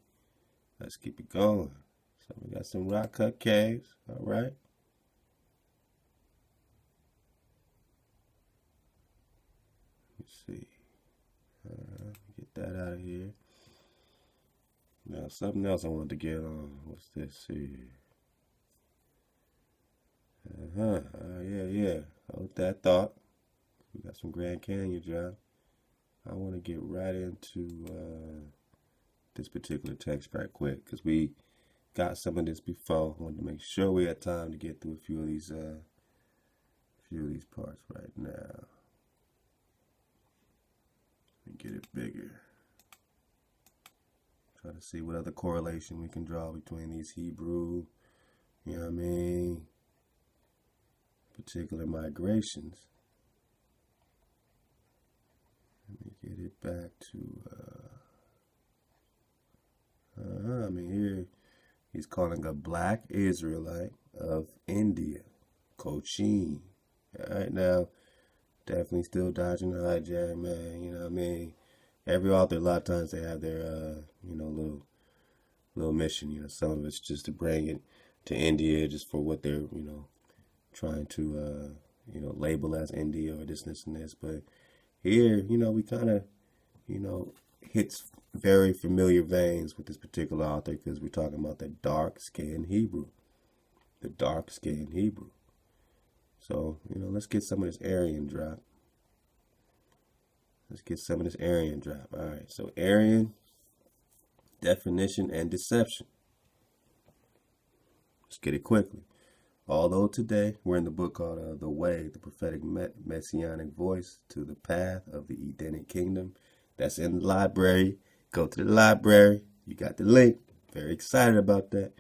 Let's keep it going. So we got some rock cut caves. All right. Let's see. Get that out of here. Now, something else I wanted to get on. What's this here? Yeah. Hold that thought. We got some Grand Canyon drop. I want to get right into this particular text right quick because we got some of this before. I wanted to make sure we had time to get through a few of these parts right now. Let me get it bigger. Try to see what other correlation we can draw between these Hebrew, you know what I mean, particular migrations. Let me get it back to, I mean, here he's calling a black Israelite of India, Cochin. All right, now, definitely still dodging the hijack, man, you know what I mean. Every author, a lot of times they have their, you know, little mission. You know, some of it's just to bring it to India, just for what they're, you know, trying to, you know, label as India or this, and this. But here, you know, we kind of, you know, hits very familiar veins with this particular author because we're talking about the dark-skinned Hebrew. The dark-skinned Hebrew. So, you know, let's get some of this Aryan drop. Let's get some of this Aryan drop. All right, so Aryan, definition and deception. Let's get it quickly. Although today we're in the book called The Way, the prophetic messianic voice to the path of the Edenic kingdom. That's in the library. Go to the library. You got the link. Very excited about that.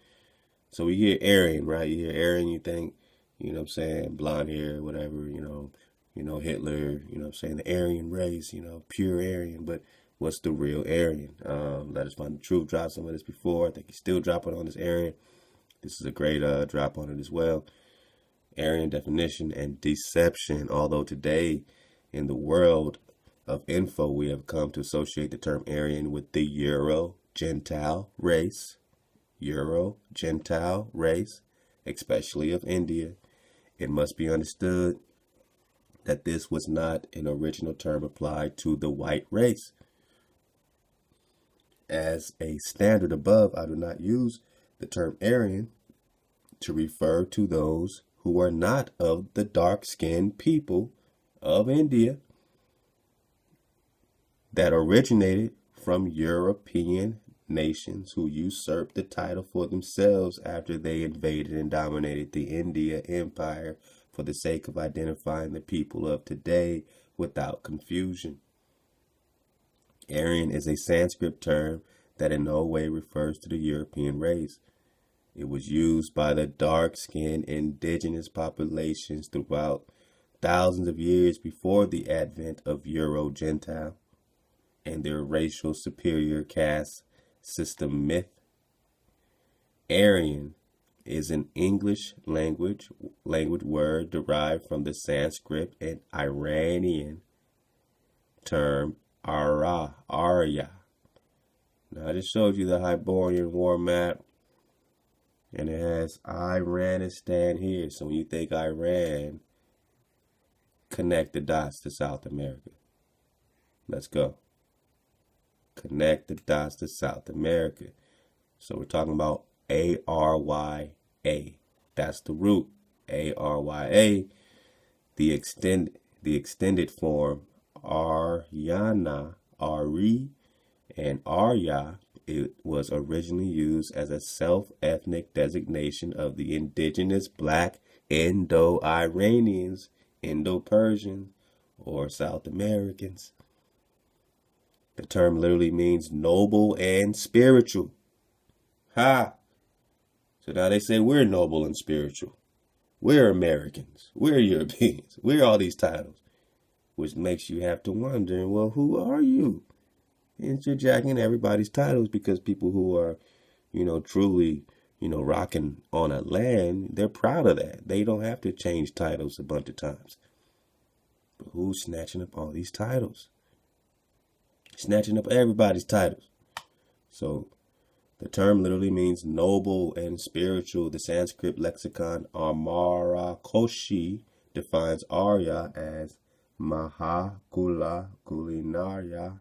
So we hear Aryan, right? You hear Aryan, you think, you know what I'm saying, blonde hair, whatever, you know, Hitler, you know what I'm saying, the Aryan race, you know, pure Aryan. But what's the real Aryan? Let us find the truth. Dropped some of this before. I think he's still dropping on this Aryan. This is a great drop on it as well. Aryan definition and deception. Although today in the world of info, we have come to associate the term Aryan with the Euro-Gentile race. Euro-Gentile race, especially of India. It must be understood that this was not an original term applied to the white race. As a standard above, I do not use the term Aryan to refer to those who are not of the dark-skinned people of India that originated from European nations who usurped the title for themselves after they invaded and dominated the India Empire for the sake of identifying the people of today without confusion. Aryan is a Sanskrit term that in no way refers to the European race. It was used by the dark-skinned indigenous populations throughout thousands of years before the advent of Euro-Gentile and their racial superior caste system myth. Aryan is an English language word derived from the Sanskrit and Iranian term Arya. Now I just showed you the Hyborian war map, and it has Iranistan here. So when you think Iran, connect the dots to South America. Let's go. Connect the dots to South America. So we're talking about Arya. That's the root. Arya. The extended form Aryana, Ari, and Arya. It was originally used as a self-ethnic designation of the indigenous black Indo-Iranians, Indo-Persians, or South Americans. The term literally means noble and spiritual. Ha! So now they say we're noble and spiritual. We're Americans. We're Europeans. We're all these titles. Which makes you have to wonder, well, who are you? And you're jacking everybody's titles because people who are, truly, rocking on a land, they're proud of that. They don't have to change titles a bunch of times. But who's snatching up all these titles? Snatching up everybody's titles. So the term literally means noble and spiritual. The Sanskrit lexicon Amarakoshi defines Arya as Mahakula Kulinarya,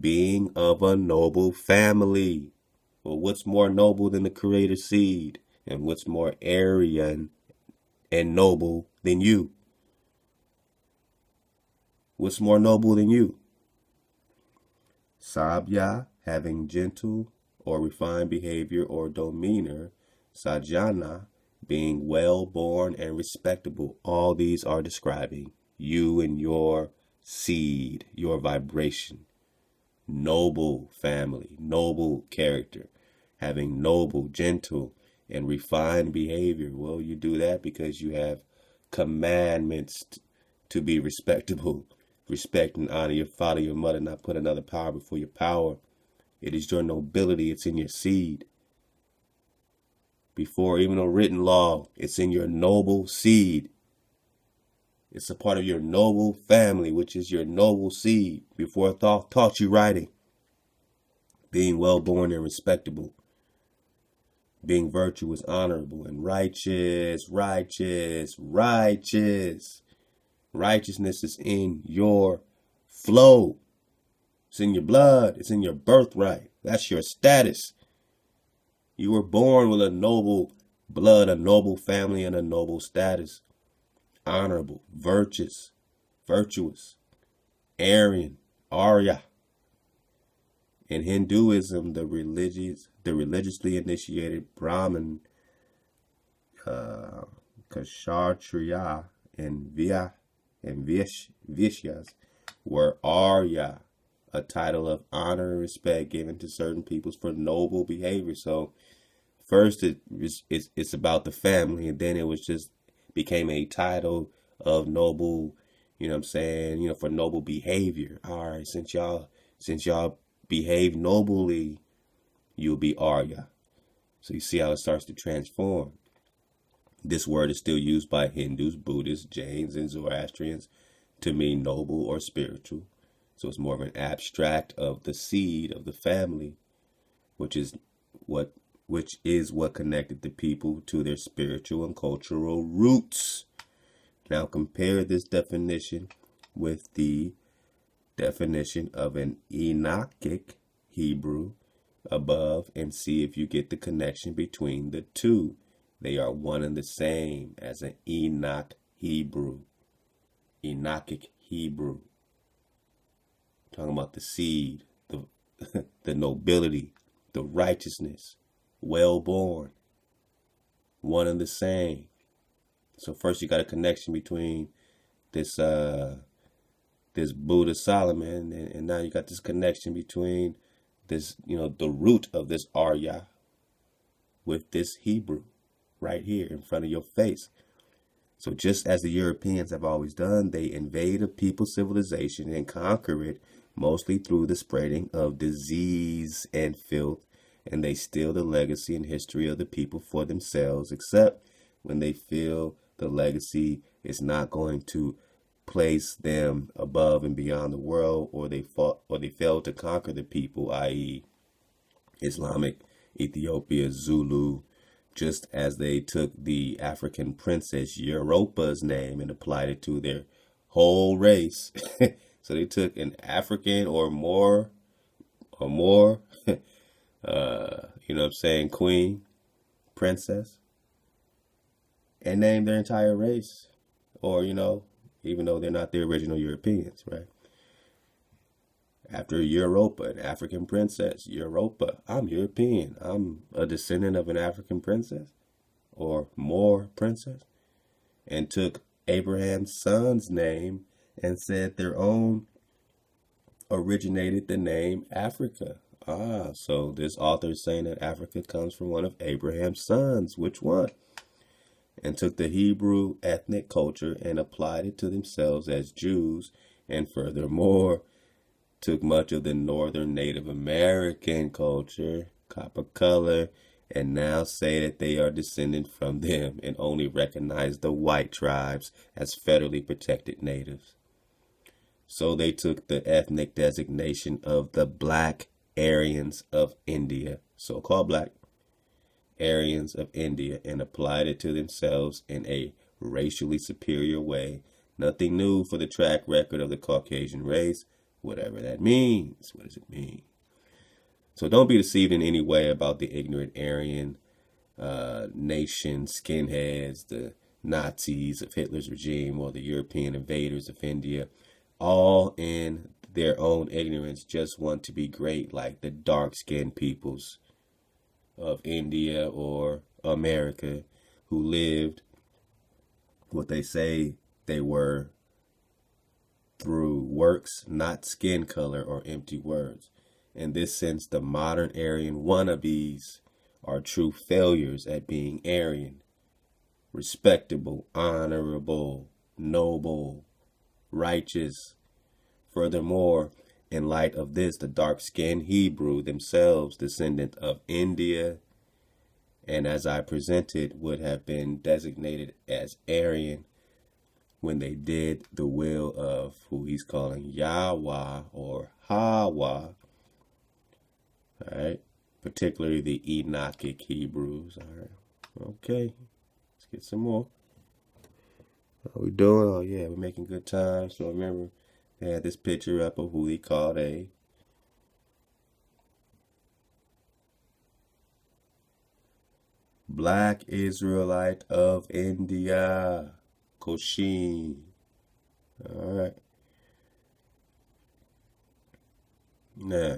being of a noble family. Well, what's more noble than the creator seed? And what's more Aryan and noble than you? What's more noble than you? Sabya, having gentle or refined behavior or demeanor. Sajjana, being well-born and respectable. All these are describing you and your seed, your vibration. Noble family, noble character, having noble, gentle, and refined behavior. Well, you do that because you have commandments to be respectable. Respect and honor your father, your mother, not put another power before your power. It is your nobility. It's in your seed. Before even a written law, it's in your noble seed. It's a part of your noble family, which is your noble seed. Before Thoth taught you writing, being well-born and respectable, being virtuous, honorable, and righteous. Righteousness is in your flow. It's in your blood. It's in your birthright. That's your status. You were born with a noble blood, a noble family, and a noble status. Honorable, virtuous. Aryan, Arya. In Hinduism, the religiously initiated Brahmin, Kshatriya, and Vishyas were Arya, a title of honor and respect given to certain peoples for noble behavior. So first it's about the family, and then it was just became a title of noble, you know what I'm saying, for noble behavior. All right, since y'all behave nobly, you'll be Arya. So you see how it starts to transform. This word is still used by Hindus, Buddhists, Jains, and Zoroastrians to mean noble or spiritual. So it's more of an abstract of the seed of the family, which is what connected the people to their spiritual and cultural roots. Now compare this definition with the definition of an Enochic Hebrew above and see if you get the connection between the two. They are one and the same as an Enoch Hebrew. Enochic Hebrew. Talking about the seed, the nobility, the righteousness, well-born, one and the same. So first you got a connection between this Buddha Solomon, and now you got this connection between this, the root of this Arya with this Hebrew right here in front of your face. So just as the Europeans have always done, they invade a people's civilization and conquer it, mostly through the spreading of disease and filth, and they steal the legacy and history of the people for themselves, except when they feel the legacy is not going to place them above and beyond the world, or they failed to conquer the people, i.e. Islamic, Ethiopia, Zulu, just as they took the African princess Europa's name and applied it to their whole race. So they took an African or more, you know what I'm saying, queen, princess, and named their entire race, or, even though they're not the original Europeans, right? After Europa, an African princess, Europa, I'm European. I'm a descendant of an African princess or more princess, and took Abraham's son's name and said their own originated the name Africa. So this author is saying that Africa comes from one of Abraham's sons. Which one? And took the Hebrew ethnic culture and applied it to themselves as Jews, and furthermore, took much of the northern Native American culture, copper color, and now say that they are descended from them and only recognize the white tribes as federally protected natives. So they took the ethnic designation of the Black Aryans of India, so-called Black Aryans of India, and applied it to themselves in a racially superior way. Nothing new for the track record of the Caucasian race, whatever that means. What does it mean? So don't be deceived in any way about the ignorant Aryan nation skinheads, the Nazis of Hitler's regime, or the European invaders of India. All in their own ignorance just want to be great like the dark-skinned peoples of India or America, who lived what they say they were through works, not skin color or empty words. In this sense, the modern Aryan wannabes are true failures at being Aryan, respectable, honorable, noble, righteous. Furthermore, in light of this, the dark-skinned Hebrew themselves, descendant of India, and as I presented, would have been designated as Aryan when they did the will of who he's calling Yahweh or Hawa, all right, particularly the Enochic Hebrews. All right, okay, let's get some more. How we doing? Oh yeah, we're making good time. So remember, they had this picture up of who he called a Black Israelite of India, Koshin. All right. Now,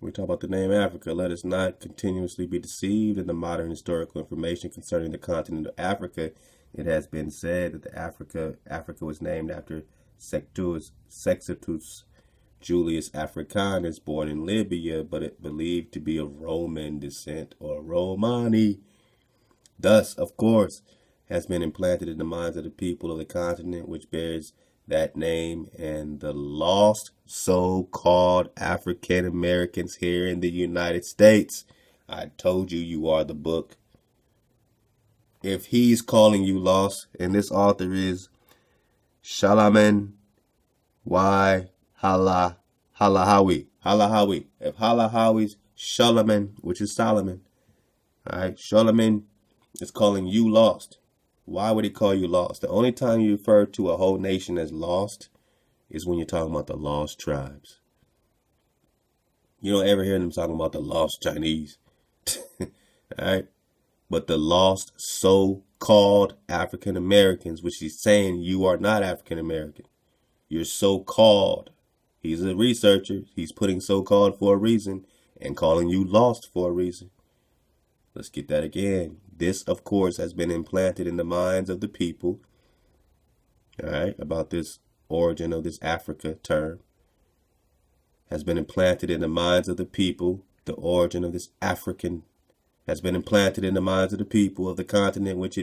we talk about the name Africa. Let us not continuously be deceived in the modern historical information concerning the continent of Africa. It has been said that Africa was named after Sextus Julius Africanus, born in Libya, but it believed to be of Roman descent or Romani. Thus, of course, has been implanted in the minds of the people of the continent which bears that name, and the lost so-called African Americans here in the United States. I told you, you are the book. If he's calling you lost, and this author is Shalaman Y. Halahawi. If Halahawi's Shalaman, which is Solomon, all right, Shalaman is calling you lost. Why would he call you lost? The only time you refer to a whole nation as lost is when you're talking about the lost tribes. You don't ever hear them talking about the lost Chinese. All right? But the lost so-called African Americans, which he's saying you are not African American. You're so-called. He's a researcher. He's putting so-called for a reason and calling you lost for a reason. Let's get that again. This, of course, has been implanted in the minds of the people, all right, about this origin of this Africa term. Has been implanted in the minds of the people. The origin of this African has been implanted in the minds of the people of the continent which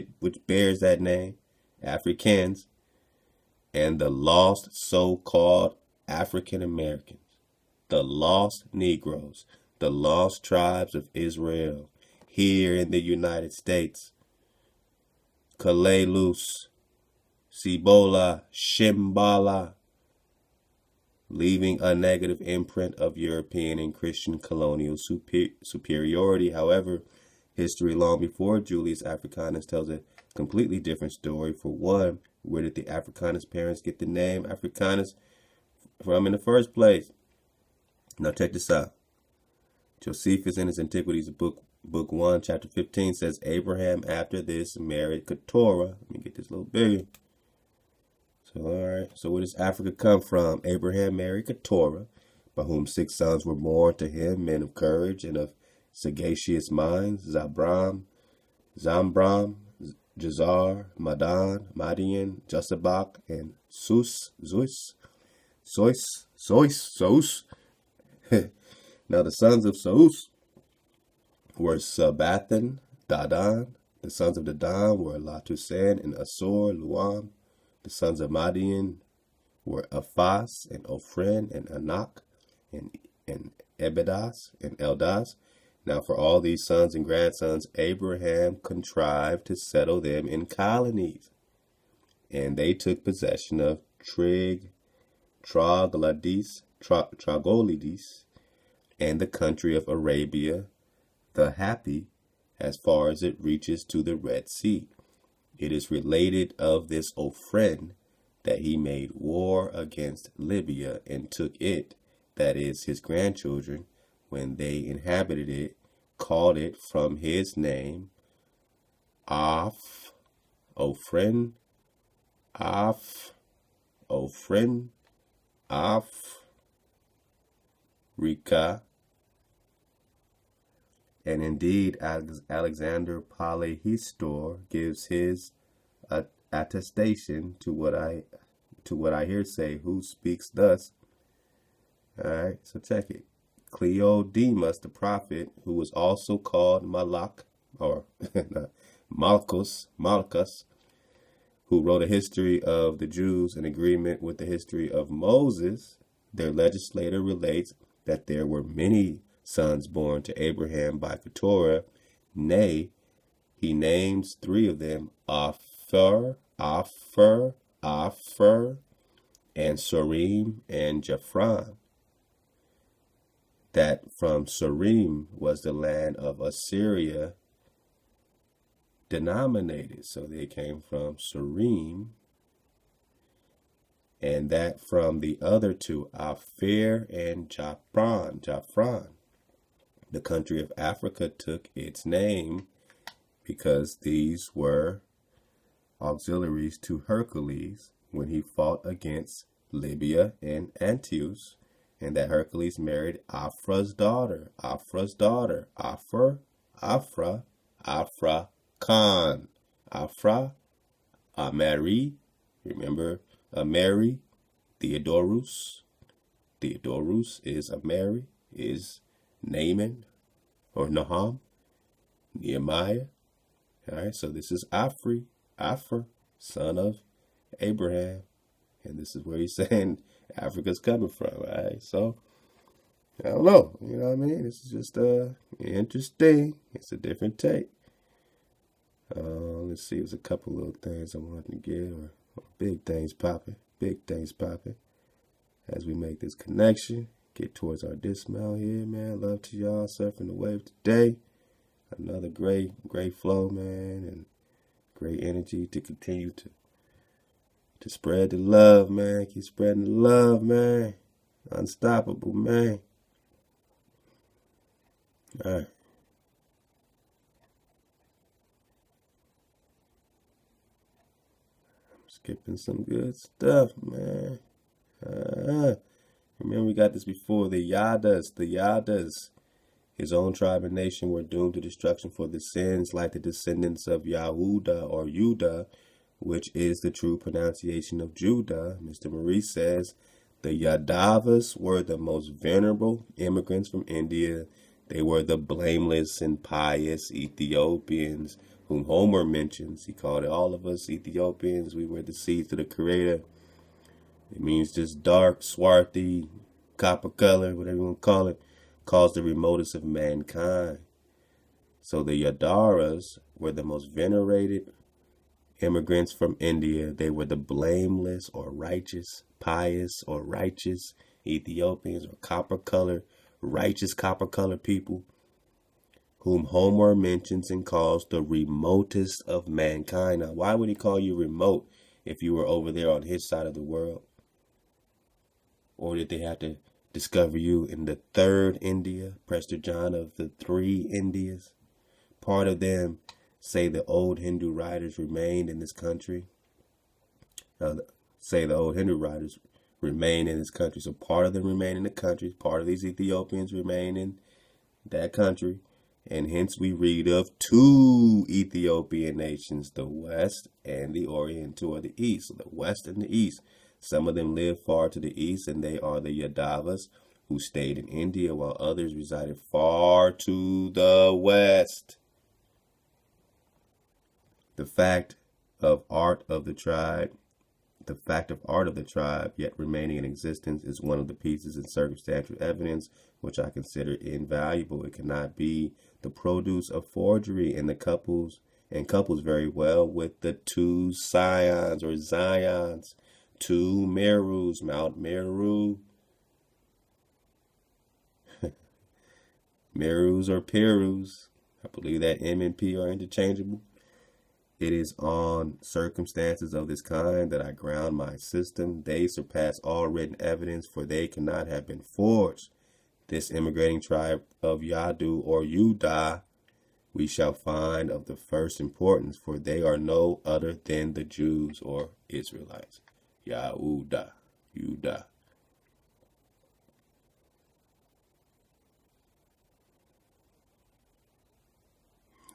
bears that name, Africans, and the lost so-called African Americans, the lost Negroes, the lost tribes of Israel, here in the United States. Kalelus, Cibola, Shimbala, leaving a negative imprint of European and Christian colonial superiority. However, history long before Julius Africanus tells a completely different story. For one, where did the Africanus parents get the name Africanus from in the first place? Now check this out. Josephus in his Antiquities Book 1, chapter 15 says, Abraham after this married Keturah. Let me get this a little bigger. So, all right. So where does Africa come from? Abraham married Keturah, by whom 6 sons were born to him, men of courage and of sagacious minds, Zambram, Jazar, Madan, Madian, Josabak, and Zeus. Now the sons of Zeus were Sabathan, Dadan. The sons of Dadan were Latusen and Asor, Luam. The sons of Madian were Aphas and Ophrin and Anak and Ebedas and Eldas. Now for all these sons and grandsons, Abraham contrived to settle them in colonies. And they took possession of Troglodytes, and the country of Arabia, the Happy, as far as it reaches to the Red Sea. It is related of this Ophrin that he made war against Libya and took it, that is, his grandchildren, when they inhabited it, called it from his name, Ophrin, Rika. And indeed, Alexander Polyhistor gives his attestation to what I hear say, who speaks thus. All right, so check it. Cleodemus, the prophet, who was also called Malak, or Malchus, who wrote a history of the Jews in agreement with the history of Moses, their legislator, relates that there were many sons born to Abraham by Keturah. Nay, he names 3 of them, Aphir, and Sorim and Japhran. That from Sorim was the land of Assyria denominated. So they came from Sorim. And that from the other 2, Aphir and Japhran. The country of Africa took its name because these were auxiliaries to Hercules when he fought against Libya and Antiochus and that Hercules married Afra's daughter. Afra, Khan. Afra, Ame'ri, remember Ame'ri, Theodorus. Theodorus is Ame'ri, is Naaman or Nahum, Nehemiah. All right, so this is Afra, son of Abraham. And this is where he's saying Africa's coming from, right? So, I don't know. You know what I mean? This is just interesting. It's a different take. Let's see. There's a couple little things I wanted to get, or big things popping. Big things popping. As we make this connection, get towards our dismount here, man. Love to y'all surfing the wave today. Another great flow, man, and great energy to continue to spread the love, man. Keep spreading the love, man. Unstoppable, man. All right. I'm skipping some good stuff, man. Remember, we got this before. The Yadas. His own tribe and nation were doomed to destruction for the sins like the descendants of Yahuda or Yudah, which is the true pronunciation of Judah. Mr. Maurice says, the Yadavas were the most venerable immigrants from India. They were the blameless and pious Ethiopians whom Homer mentions. He called all of us Ethiopians. We were the seeds of the Creator. It means just dark, swarthy, copper color, whatever you want to call it, calls the remotest of mankind. So the Yadaras were the most venerated immigrants from India. They were the blameless or righteous, pious or righteous Ethiopians or copper color, righteous copper color people whom Homer mentions and calls the remotest of mankind. Now, why would he call you remote if you were over there on his side of the world? Or did they have to discover you in the third India, Prester John of the three Indias? Part of them say the old Hindu writers remained in this country. Say the old Hindu writers remain in this country. So part of them remain in the country. Part of these Ethiopians remain in that country. And hence we read of two Ethiopian nations, the West and the Orient, or the East. So the West and the East. Some of them live far to the east, and they are the Yadavas, who stayed in India, while others resided far to the west. The fact of art of the tribe, yet remaining in existence, is one of the pieces in circumstantial evidence which I consider invaluable. It cannot be the produce of forgery, and couples very well with the two Sions or Zions, two Merus, Mount Meru, Merus or Perus. I believe that M and P are interchangeable. It is on circumstances of this kind that I ground my system. They surpass all written evidence, for they cannot have been forged. This immigrating tribe of Yadu or Yudah we shall find of the first importance, for they are no other than the Jews or Israelites. Yahudah, Yudah.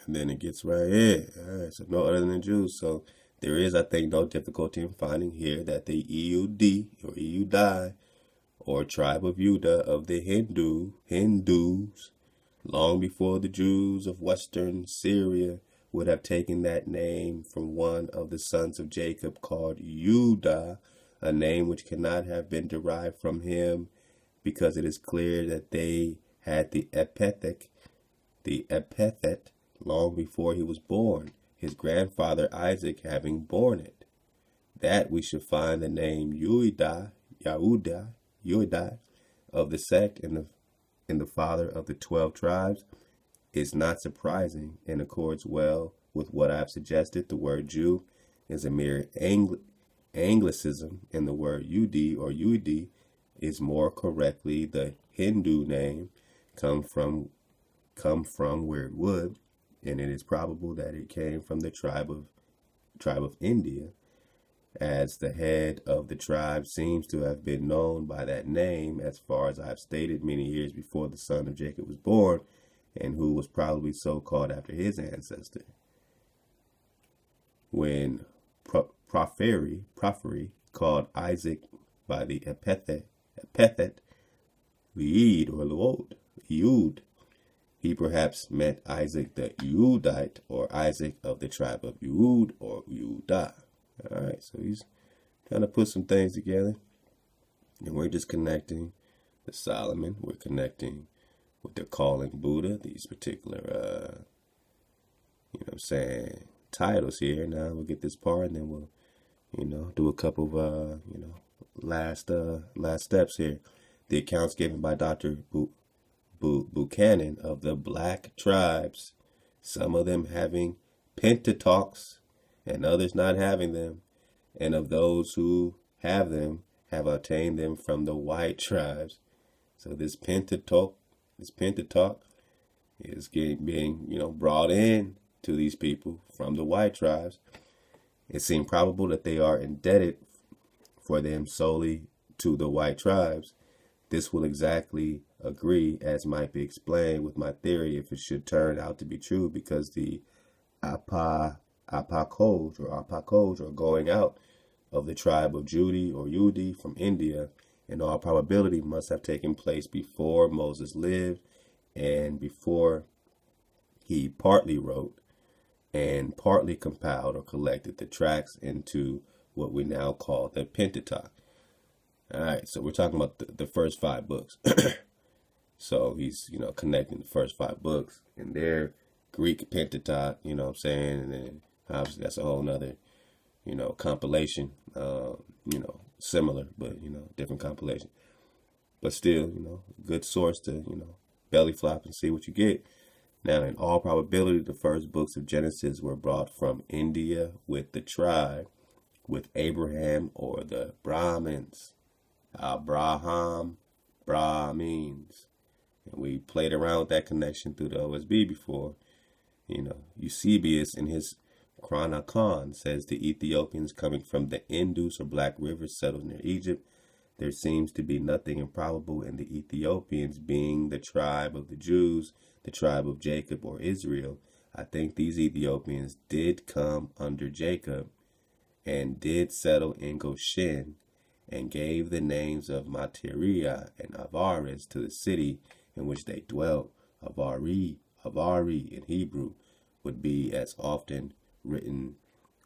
And then it gets right here. All right, so no other than the Jews. So there is, I think, no difficulty in finding here that the Eud or Eudai or tribe of Judah of the Hindus, long before the Jews of Western Syria would have taken that name from one of the sons of Jacob called Judah, a name which cannot have been derived from him, because it is clear that they had the epithet long before he was born, his grandfather Isaac having borne it. That we should find the name Yahudah of the sect and the father of the 12 tribes is not surprising and accords well with what I've suggested. The word Jew is a mere Anglicism, and the word Yudi or Yudi is more correctly the Hindu name come from where it would, and it is probable that it came from the tribe of India, as the head of the tribe seems to have been known by that name as far as I have stated many years before the son of Jacob was born, and who was probably so called after his ancestor. When Porphyry called Isaac by the epithet Leid or Leud, he perhaps meant Isaac the Eudite, or Isaac of the tribe of Eud or Eudah. All right, so he's trying to put some things together, and we're just connecting the Solomon. We're connecting what they're calling Buddha, these particular, titles here. Now we'll get this part, and then we'll, do a couple of, last steps here. The accounts given by Dr. Buchanan of the black tribes, some of them having Pentateuchs and others not having them, and of those who have them have obtained them from the white tribes. So this Pentateuch is being, brought in to these people from the white tribes. It seemed probable that they are indebted for them solely to the white tribes. This will exactly agree, as might be explained, with my theory if it should turn out to be true, because the Apakoj are going out of the tribe of Yudi from India, in all probability must have taken place before Moses lived and before he partly wrote and partly compiled or collected the tracts into what we now call the Pentateuch. All right, so we're talking about the first 5 books. So he's, connecting the first 5 books in their Greek Pentateuch, and then obviously that's a whole nother, compilation, similar, but, different compilation. But still, good source to, belly flop and see what you get. Now, in all probability, the first books of Genesis were brought from India with the tribe, with Abraham or the Brahmins. Brahmins. And we played around with that connection through the OSB before. Eusebius in his Chronicon says the Ethiopians coming from the Indus or Black River settled near Egypt. There seems to be nothing improbable in the Ethiopians being the tribe of the Jews, the tribe of Jacob or Israel. I think these Ethiopians did come under Jacob and did settle in Goshen and gave the names of Materia and Avaris to the city in which they dwelt. Avari in Hebrew would be as often written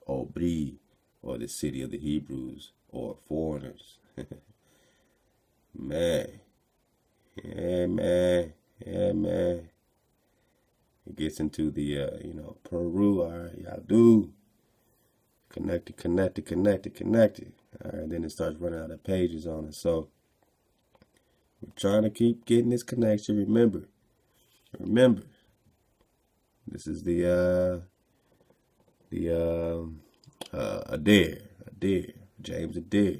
Obri, or the city of the Hebrews, or foreigners. Man. It gets into the, Peru, all right, y'all do. Connected. All right, then it starts running out of pages on it. So we're trying to keep getting this connection. Remember, this is the Adair, James Adair.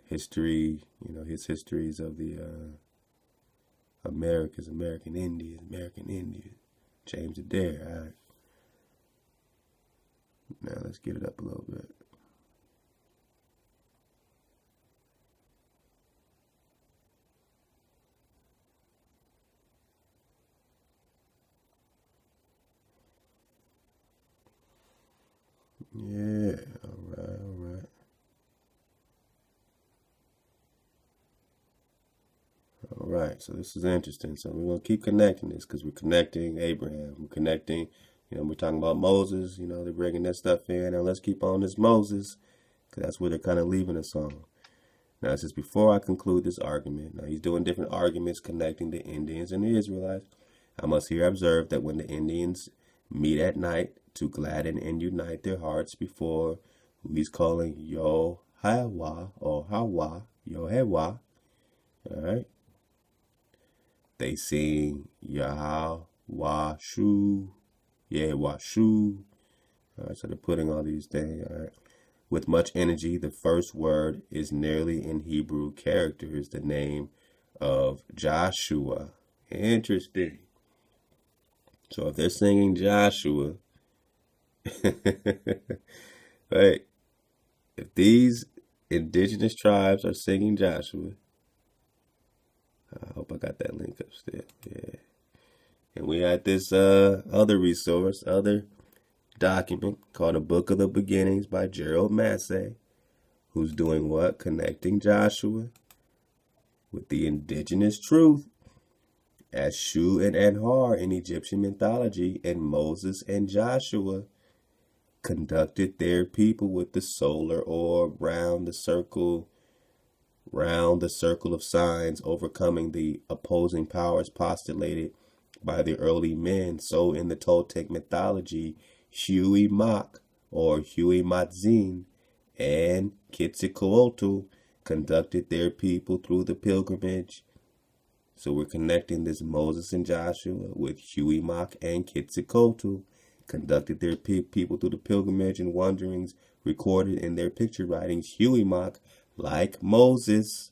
History, his histories of the Americas, American Indians, James Adair. All right. Now let's get it up a little bit. Yeah, all right. All right, so this is interesting. So we're going to keep connecting this because we're connecting Abraham. We're connecting, we're talking about Moses. They're bringing that stuff in. Now let's keep on this Moses because that's where they're kind of leaving us on. Now, it says, before I conclude this argument, now he's doing different arguments connecting the Indians and the Israelites. I must here observe that when the Indians meet at night to gladden and unite their hearts before who he's calling Yohewa or Hawa, Yohewa, all right, they sing Yahwashu, Yehwashu. All right, so they're putting all these things, all right. With much energy, the first word is nearly in Hebrew characters, the name of Joshua. Interesting. So if they're singing Joshua, right, If these indigenous tribes are singing Joshua, I hope I got that link up still. Yeah. And we had this other resource, other document called the Book of the Beginnings by Gerald Massey, who's doing what? Connecting Joshua with the indigenous truth as Shu and Anhar in Egyptian mythology, and Moses and Joshua conducted their people with the solar orb round the circle of signs, overcoming the opposing powers postulated by the early men. So in the Toltec mythology, Huey-Mak or Huey-Matzin and Quetzalcoatl conducted their people through the pilgrimage. So we're connecting this Moses and Joshua with Huey-Mak and Quetzalcoatl conducted their people through the pilgrimage and wanderings recorded in their picture writings. Huey-Mak, like Moses,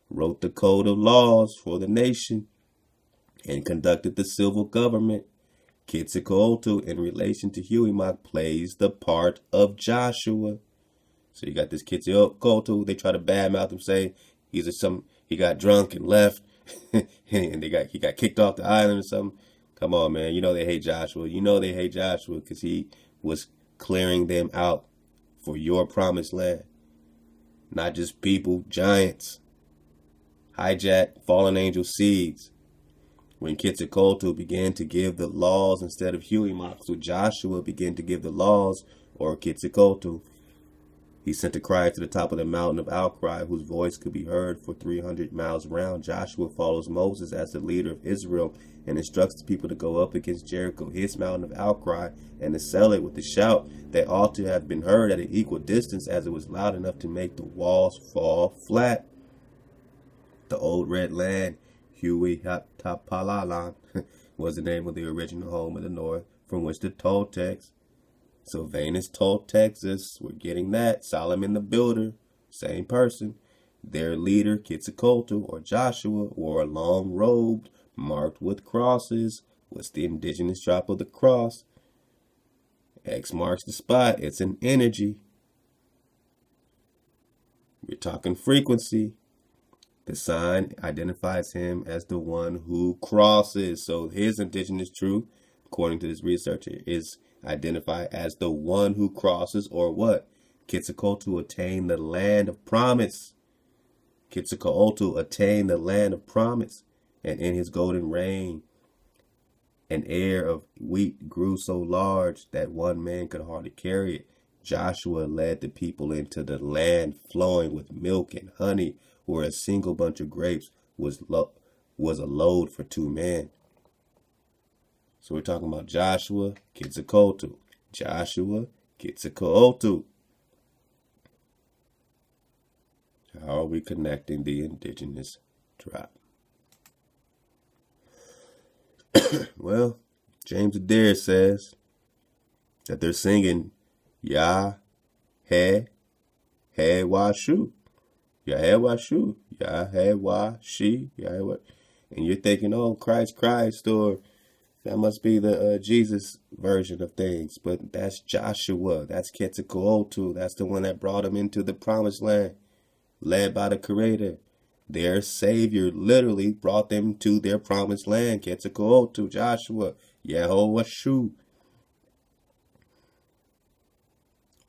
wrote the code of laws for the nation and conducted the civil government. Quetzalcoatl, in relation to Huey-Mak, plays the part of Joshua. So you got this Quetzalcoatl. They try to badmouth him, say he got drunk and left, and he got kicked off the island or something. Come on, man. You know they hate Joshua. You know they hate Joshua because he was clearing them out for your promised land. Not just people, giants. Hijack fallen angel seeds. When Quetzalcoatl began to give the laws instead of Huey-Mak, so Joshua began to give the laws, or Quetzalcoatl, he sent a cry to the top of the mountain of outcry, whose voice could be heard for 300 miles round. Joshua follows Moses as the leader of Israel and instructs the people to go up against Jericho, his mountain of outcry, and to sell it with a shout that ought to have been heard at an equal distance, as it was loud enough to make the walls fall flat. The old red land, Huey-Tapalalan, was the name of the original home of the North, from which the Toltecs, Sylvanus Toltexus, we're getting that. Solomon the Builder, same person. Their leader, Quetzalcoatl or Joshua, wore a long robe marked with crosses. What's the indigenous drop of the cross? X marks the spot. It's an energy. We're talking frequency. The sign identifies him as the one who crosses. So his indigenous truth, according to this researcher, is identified as the one who crosses, or what? Quetzalcoatl attained the land of promise. Quetzalcoatl attained the land of promise, and in his golden reign, an ear of wheat grew so large that one man could hardly carry it. Joshua led the people into the land flowing with milk and honey, where a single bunch of grapes was a load for 2 men. So we're talking about Joshua, Quetzalcoatl. Joshua, Quetzalcoatl. How are we connecting the indigenous tribe? Well, James Adair says that they're singing Yah, He, He, Wa, Shu. Yah, He, Wa, Shu. Yah, He, Wa, She. Yah, He, Wa. And you're thinking, oh, Christ, or that must be the Jesus version of things. But that's Joshua. That's Quetzalcoatl. That's the one that brought him into the promised land, led by the Creator. Their Savior literally brought them to their promised land. Quetzalcoatl, Joshua, Yehovah Shu.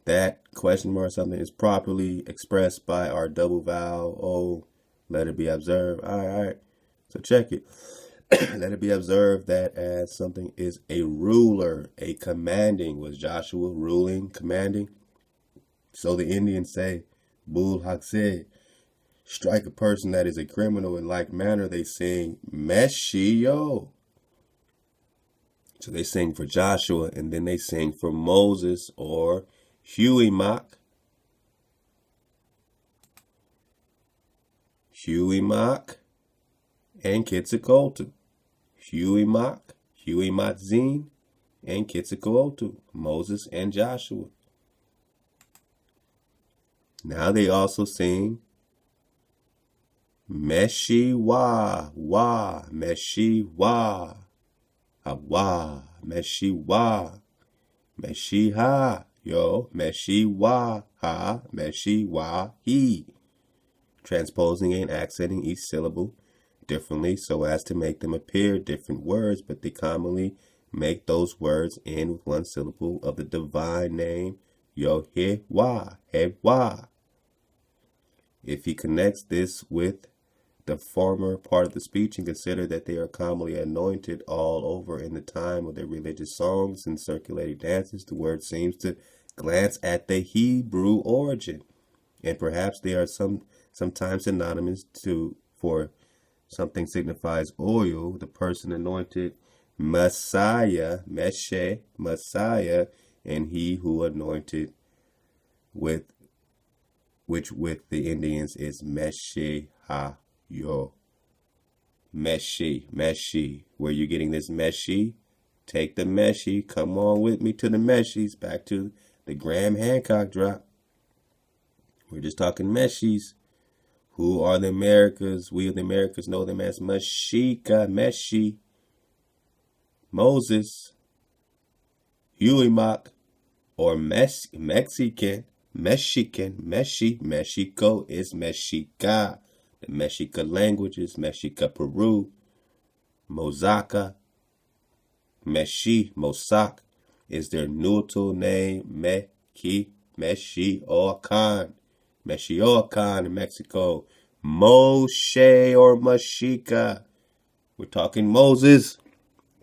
That question mark something is properly expressed by our double vowel. Oh, let it be observed. All right. So check it. Let it be observed that as something is a ruler, a commanding. Was Joshua ruling, commanding? So the Indians say, Bul Hakse, strike a person that is a criminal. In like manner, they sing Meshio. So they sing for Joshua, and then they sing for Moses or Huey-Mak. Huey-Mak and Quetzalcoatl. Huey-Mak, Huey-Matzin, and Quetzalcoatl, Moses and Joshua. Now they also sing Meshi-Wa, Wa, Meshi-Wa, Wa, Meshi-Wa, Meshi-Ha, yo, meshi wa ha, meshi wa he. Transposing and accenting each syllable differently so as to make them appear different words, but they commonly make those words end with one syllable of the divine name, Yod-Heh-Wah, He-Wah. If he connects this with the former part of the speech and consider that they are commonly anointed all over in the time of their religious songs and circulating dances, the word seems to glance at the Hebrew origin, and perhaps they are sometimes synonymous for something signifies oil, the person anointed, Messiah, Meshe, Messiah, and he who anointed which with the Indians is Meshe Ha-yo. Meshi. Where you getting this Meshi? Take the Meshi. Come on with me to the Meshis. Back to the Graham Hancock drop. We're just talking Meshis. Who are the Americas? We of the Americas know them as Mashika, Meshi, Moses, Huimak, or Mexican, Mexico is Mexica. The Mexica languages, Mexica, Peru, Mosaka, Mosak is their neutral name, Meshi-Khan. Meshi-Khan in Mexico. Moshe or Mashika. We're talking Moses.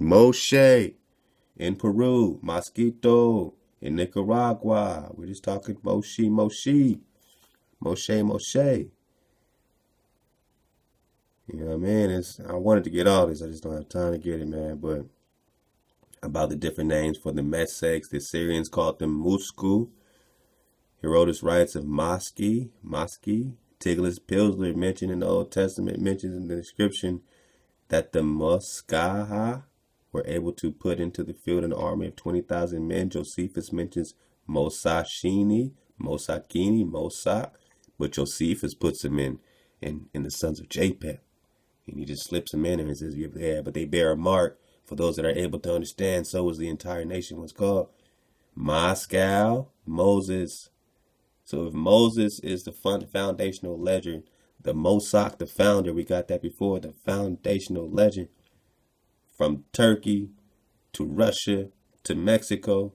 Moshe in Peru. Mosquito in Nicaragua. We're just talking Moshe. You know what I mean? I wanted to get all this. I just don't have time to get it, man. But about the different names for the Messiahs, the Assyrians called them Musku. Herodotus writes of Moski. Tiglath-Pileser mentioned in the Old Testament, mentions in the description that the Moskaha were able to put into the field an army of 20,000 men. Josephus mentions Mosakini, Mosak, but Josephus puts them in the sons of Japheth. And he just slips them in and says, yeah, but they bear a mark for those that are able to understand. So was the entire nation was called. Moscow, Moses. So if Moses is the foundational legend, the Mosak, the founder, we got that before, the foundational legend from Turkey to Russia to Mexico,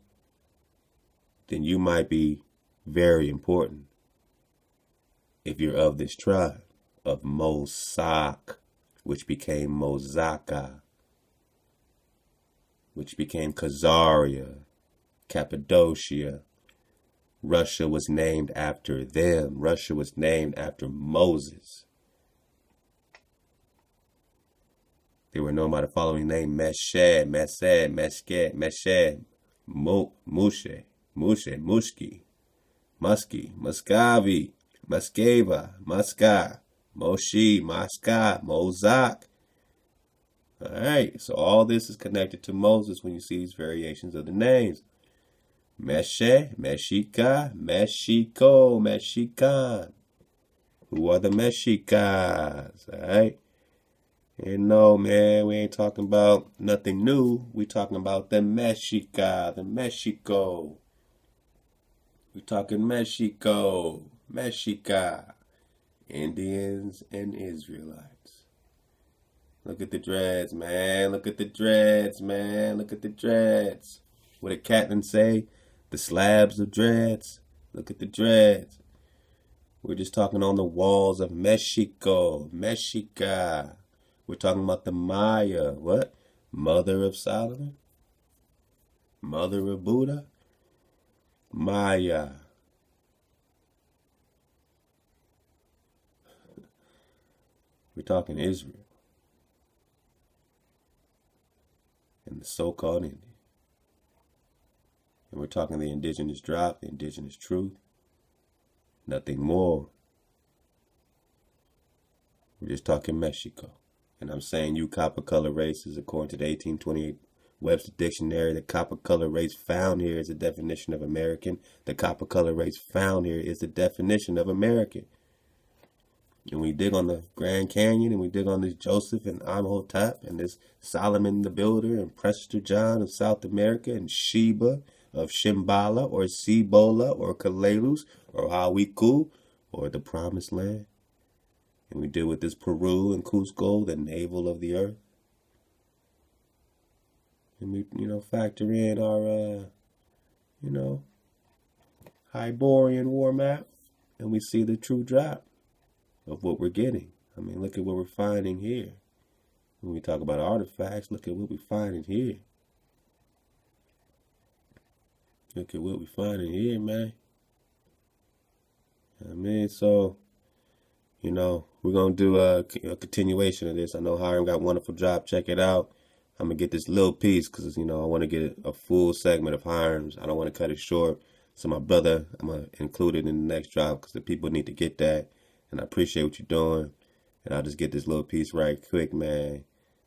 then you might be very important if you're of this tribe of Mosak, which became Mosaka, which became Khazaria, Cappadocia. Russia was named after them. Russia was named after Moses. They were known by the following name: Meshed, Mesed, Mesket, Meshed, Mushe, Mushki, Musky, Muscavi, Muskeva, Muska, Moshi, Maska, Mozak. All right, so all this is connected to Moses when you see these variations of the names. Meshe, Meshika, Mexico, Mexican. Who are the Mexicas? All right. And no, man, we ain't talking about nothing new. We talking about the Mexica, the Mexico. We talking Mexico, Mexica, Indians and Israelites. Look at the dreads, man. Look at the dreads, man. Look at the dreads. What did Catlin say? The slabs of dreads. Look at the dreads. We're just talking on the walls of Mexico, Mexica. We're talking about the Maya. What? Mother of Solomon? Mother of Buddha? Maya. We're talking Israel and the so-called Indian. And we're talking the indigenous drop, the indigenous truth. Nothing more. We're just talking Mexico. And I'm saying you copper color races, according to the 1828 Webster Dictionary, the copper color race found here is the definition of American. The copper color race found here is the definition of American. And we dig on the Grand Canyon, and we dig on this Joseph and Amhotep, and this Solomon the Builder, and Prester John of South America, and Sheba, of Shambhala or Cibola or Calelus or Hawiku or the Promised Land. And we deal with this Peru and Cuzco, the navel of the earth. And we, factor in our, Hyborian war map, and we see the true drop of what we're getting. I mean, look at what we're finding here. When we talk about artifacts, look at what we're finding here. Look at what we're finding here, man. I mean, so, we're going to do a continuation of this. I know Hiram got a wonderful job. Check it out. I'm going to get this little piece because, I want to get a full segment of Hiram's. I don't want to cut it short. So my brother, I'm going to include it in the next drop because the people need to get that. And I appreciate what you're doing. And I'll just get this little piece right quick, man,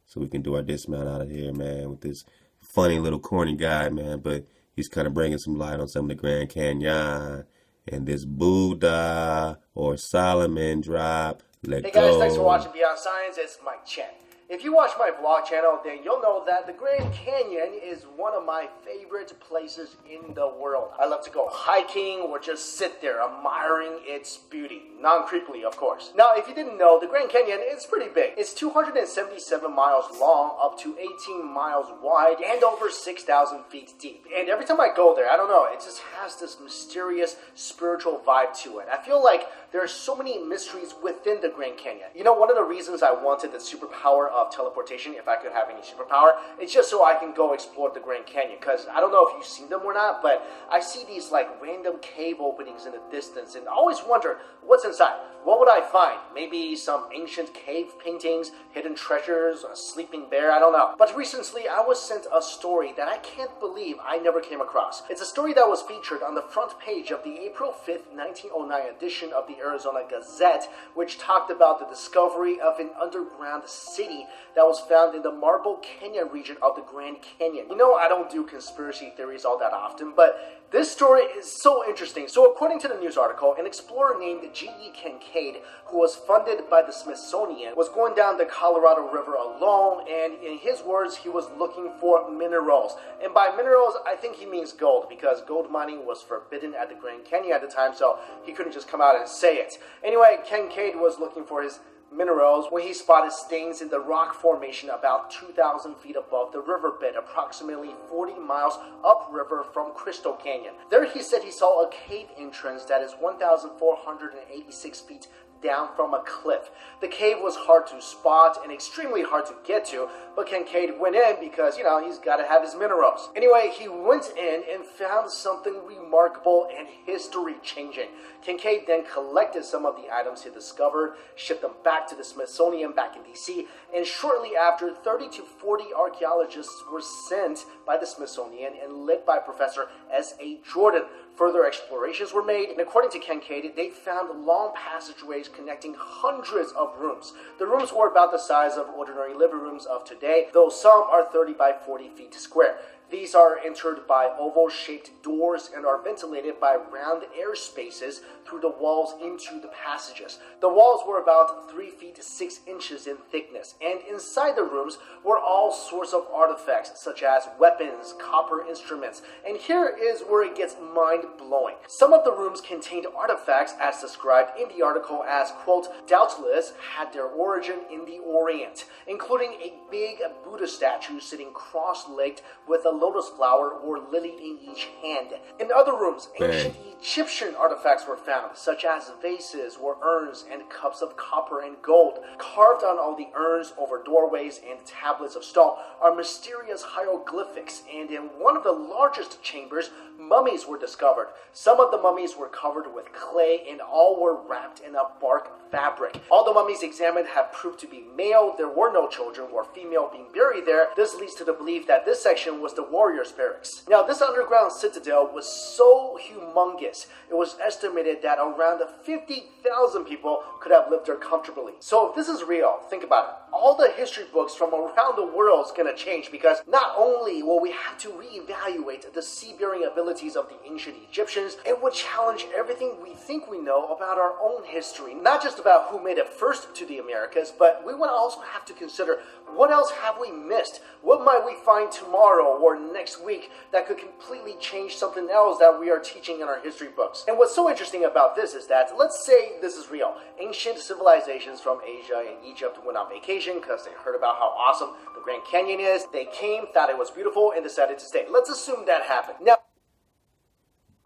so we can do our dismount out of here, man, with this funny little corny guy, man. But he's kind of bringing some light on some of the Grand Canyon and this Buddha or Solomon drop. Let Hey go. guys, thanks for watching Beyond Science. It's Mike Chen. If you watch my vlog channel, then you'll know that the Grand Canyon is one of my favorite places in the world. I love to go hiking or just sit there admiring its beauty. Non-creepily, of course. Now, if you didn't know, the Grand Canyon is pretty big. It's 277 miles long, up to 18 miles wide, and over 6,000 feet deep. And every time I go there, I don't know, it just has this mysterious spiritual vibe to it. I feel like there are so many mysteries within the Grand Canyon. One of the reasons I wanted the superpower of teleportation, if I could have any superpower, it's just so I can go explore the Grand Canyon. Because I don't know if you've seen them or not, but I see these like random cave openings in the distance and I always wonder what's inside. What would I find? Maybe some ancient cave paintings, hidden treasures, a sleeping bear, I don't know. But recently I was sent a story that I can't believe I never came across. It's a story that was featured on the front page of the April 5th, 1909 edition of the Arizona Gazette, which talked about the discovery of an underground city that was found in the Marble Canyon region of the Grand Canyon. I don't do conspiracy theories all that often, but this story is so interesting. So according to the news article, an explorer named G.E. Kincaid, who was funded by the Smithsonian, was going down the Colorado River alone, and in his words, he was looking for minerals. And by minerals, I think he means gold, because gold mining was forbidden at the Grand Canyon at the time, so he couldn't just come out and say it. Anyway, Kincaid was looking for his minerals when he spotted stains in the rock formation about 2,000 feet above the riverbed, approximately 40 miles upriver from Crystal Canyon. There he said he saw a cave entrance that is 1,486 feet down from a cliff. The cave was hard to spot and extremely hard to get to, but Kincaid went in because, he's got to have his minerals. Anyway, he went in and found something remarkable and history-changing. Kincaid then collected some of the items he discovered, shipped them back to the Smithsonian back in DC, and shortly after, 30 to 40 archaeologists were sent by the Smithsonian and led by Professor S.A. Jordan. Further explorations were made, and according to Kincaid, they found long passageways connecting hundreds of rooms. The rooms were about the size of ordinary living rooms of today, though some are 30 by 40 feet square. These are entered by oval-shaped doors and are ventilated by round air spaces through the walls into the passages. The walls were about 3 feet 6 inches in thickness, and inside the rooms were all sorts of artifacts such as weapons, copper instruments, and here is where it gets mind-blowing. Some of the rooms contained artifacts as described in the article as, quote, doubtless had their origin in the Orient, including a big Buddha statue sitting cross-legged with a lotus flower or lily in each hand. In other rooms, ancient Egyptian artifacts were found, such as vases or urns and cups of copper and gold. Carved on all the urns over doorways and tablets of stone are mysterious hieroglyphics, and in one of the largest chambers, mummies were discovered. Some of the mummies were covered with clay and all were wrapped in a bark fabric. All the mummies examined have proved to be male. There were no children or female being buried there. This leads to the belief that this section was the warriors' barracks. Now, this underground citadel was so humongous, it was estimated that around 50,000 people could have lived there comfortably. So if this is real, think about it. All the history books from around the world is going to change, because not only will we have to reevaluate the sea-bearing abilities of the ancient Egyptians, it would challenge everything we think we know about our own history. Not just about who made it first to the Americas, but we would also have to consider what else have we missed? What might we find tomorrow or for next week that could completely change something else that we are teaching in our history books. And what's so interesting about this is that, let's say this is real. Ancient civilizations from Asia and Egypt went on vacation because they heard about how awesome the Grand Canyon is. They came, thought it was beautiful, and decided to stay. Let's assume that happened. Now,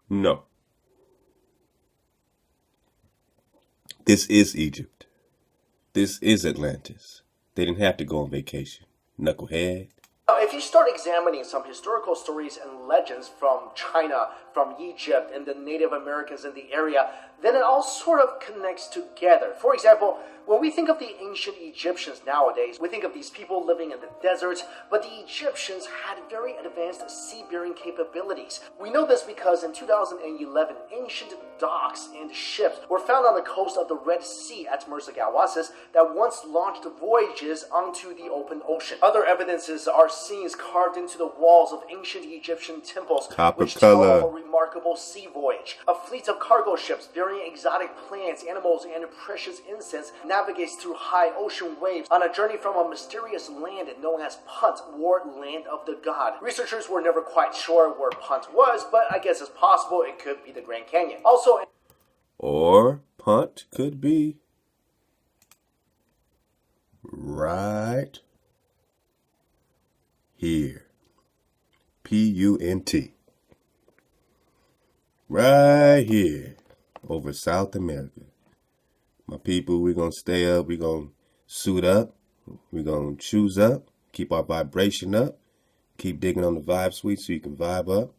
no. This is Egypt. This is Atlantis. They didn't have to go on vacation. Knucklehead. if you start examining some historical stories and legends from China, from Egypt, and the Native Americans in the area, then it all sort of connects together. For example, when we think of the ancient Egyptians nowadays, we think of these people living in the deserts, but the Egyptians had very advanced seafaring capabilities. We know this because in 2011, ancient docks and ships were found on the coast of the Red Sea at Menasseh that once launched voyages onto the open ocean. Other evidences are scenes carved into the walls of ancient Egyptian temples, which tell of a remarkable sea voyage. A fleet of cargo ships bearing exotic plants, animals, and precious incense navigates through high ocean waves on a journey from a mysterious land known as Punt, or Land of the God. Researchers were never quite sure where Punt was, but I guess it's possible it could be the Grand Canyon. Also, or Punt could be right here. P-U-N-T. Right here over South America. My people, we're going to stay up. We're going to suit up. We're going to choose up. Keep our vibration up. Keep digging on the vibe suite so you can vibe up.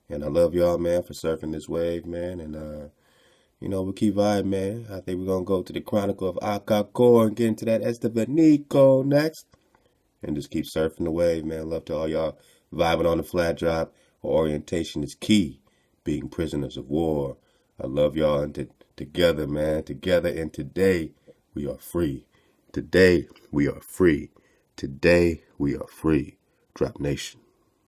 And I love y'all, man, for surfing this wave, man. And, we'll keep vibing, man. I think we're going to go to the Chronicle of Akakor and get into that Estevanico next. And just keep surfing the wave, man. Love to all y'all vibing on the flat drop. Orientation is key. Being prisoners of war. I love y'all, and together, man. Together, and today we are free. Today we are free. Today we are free. Drop Nation.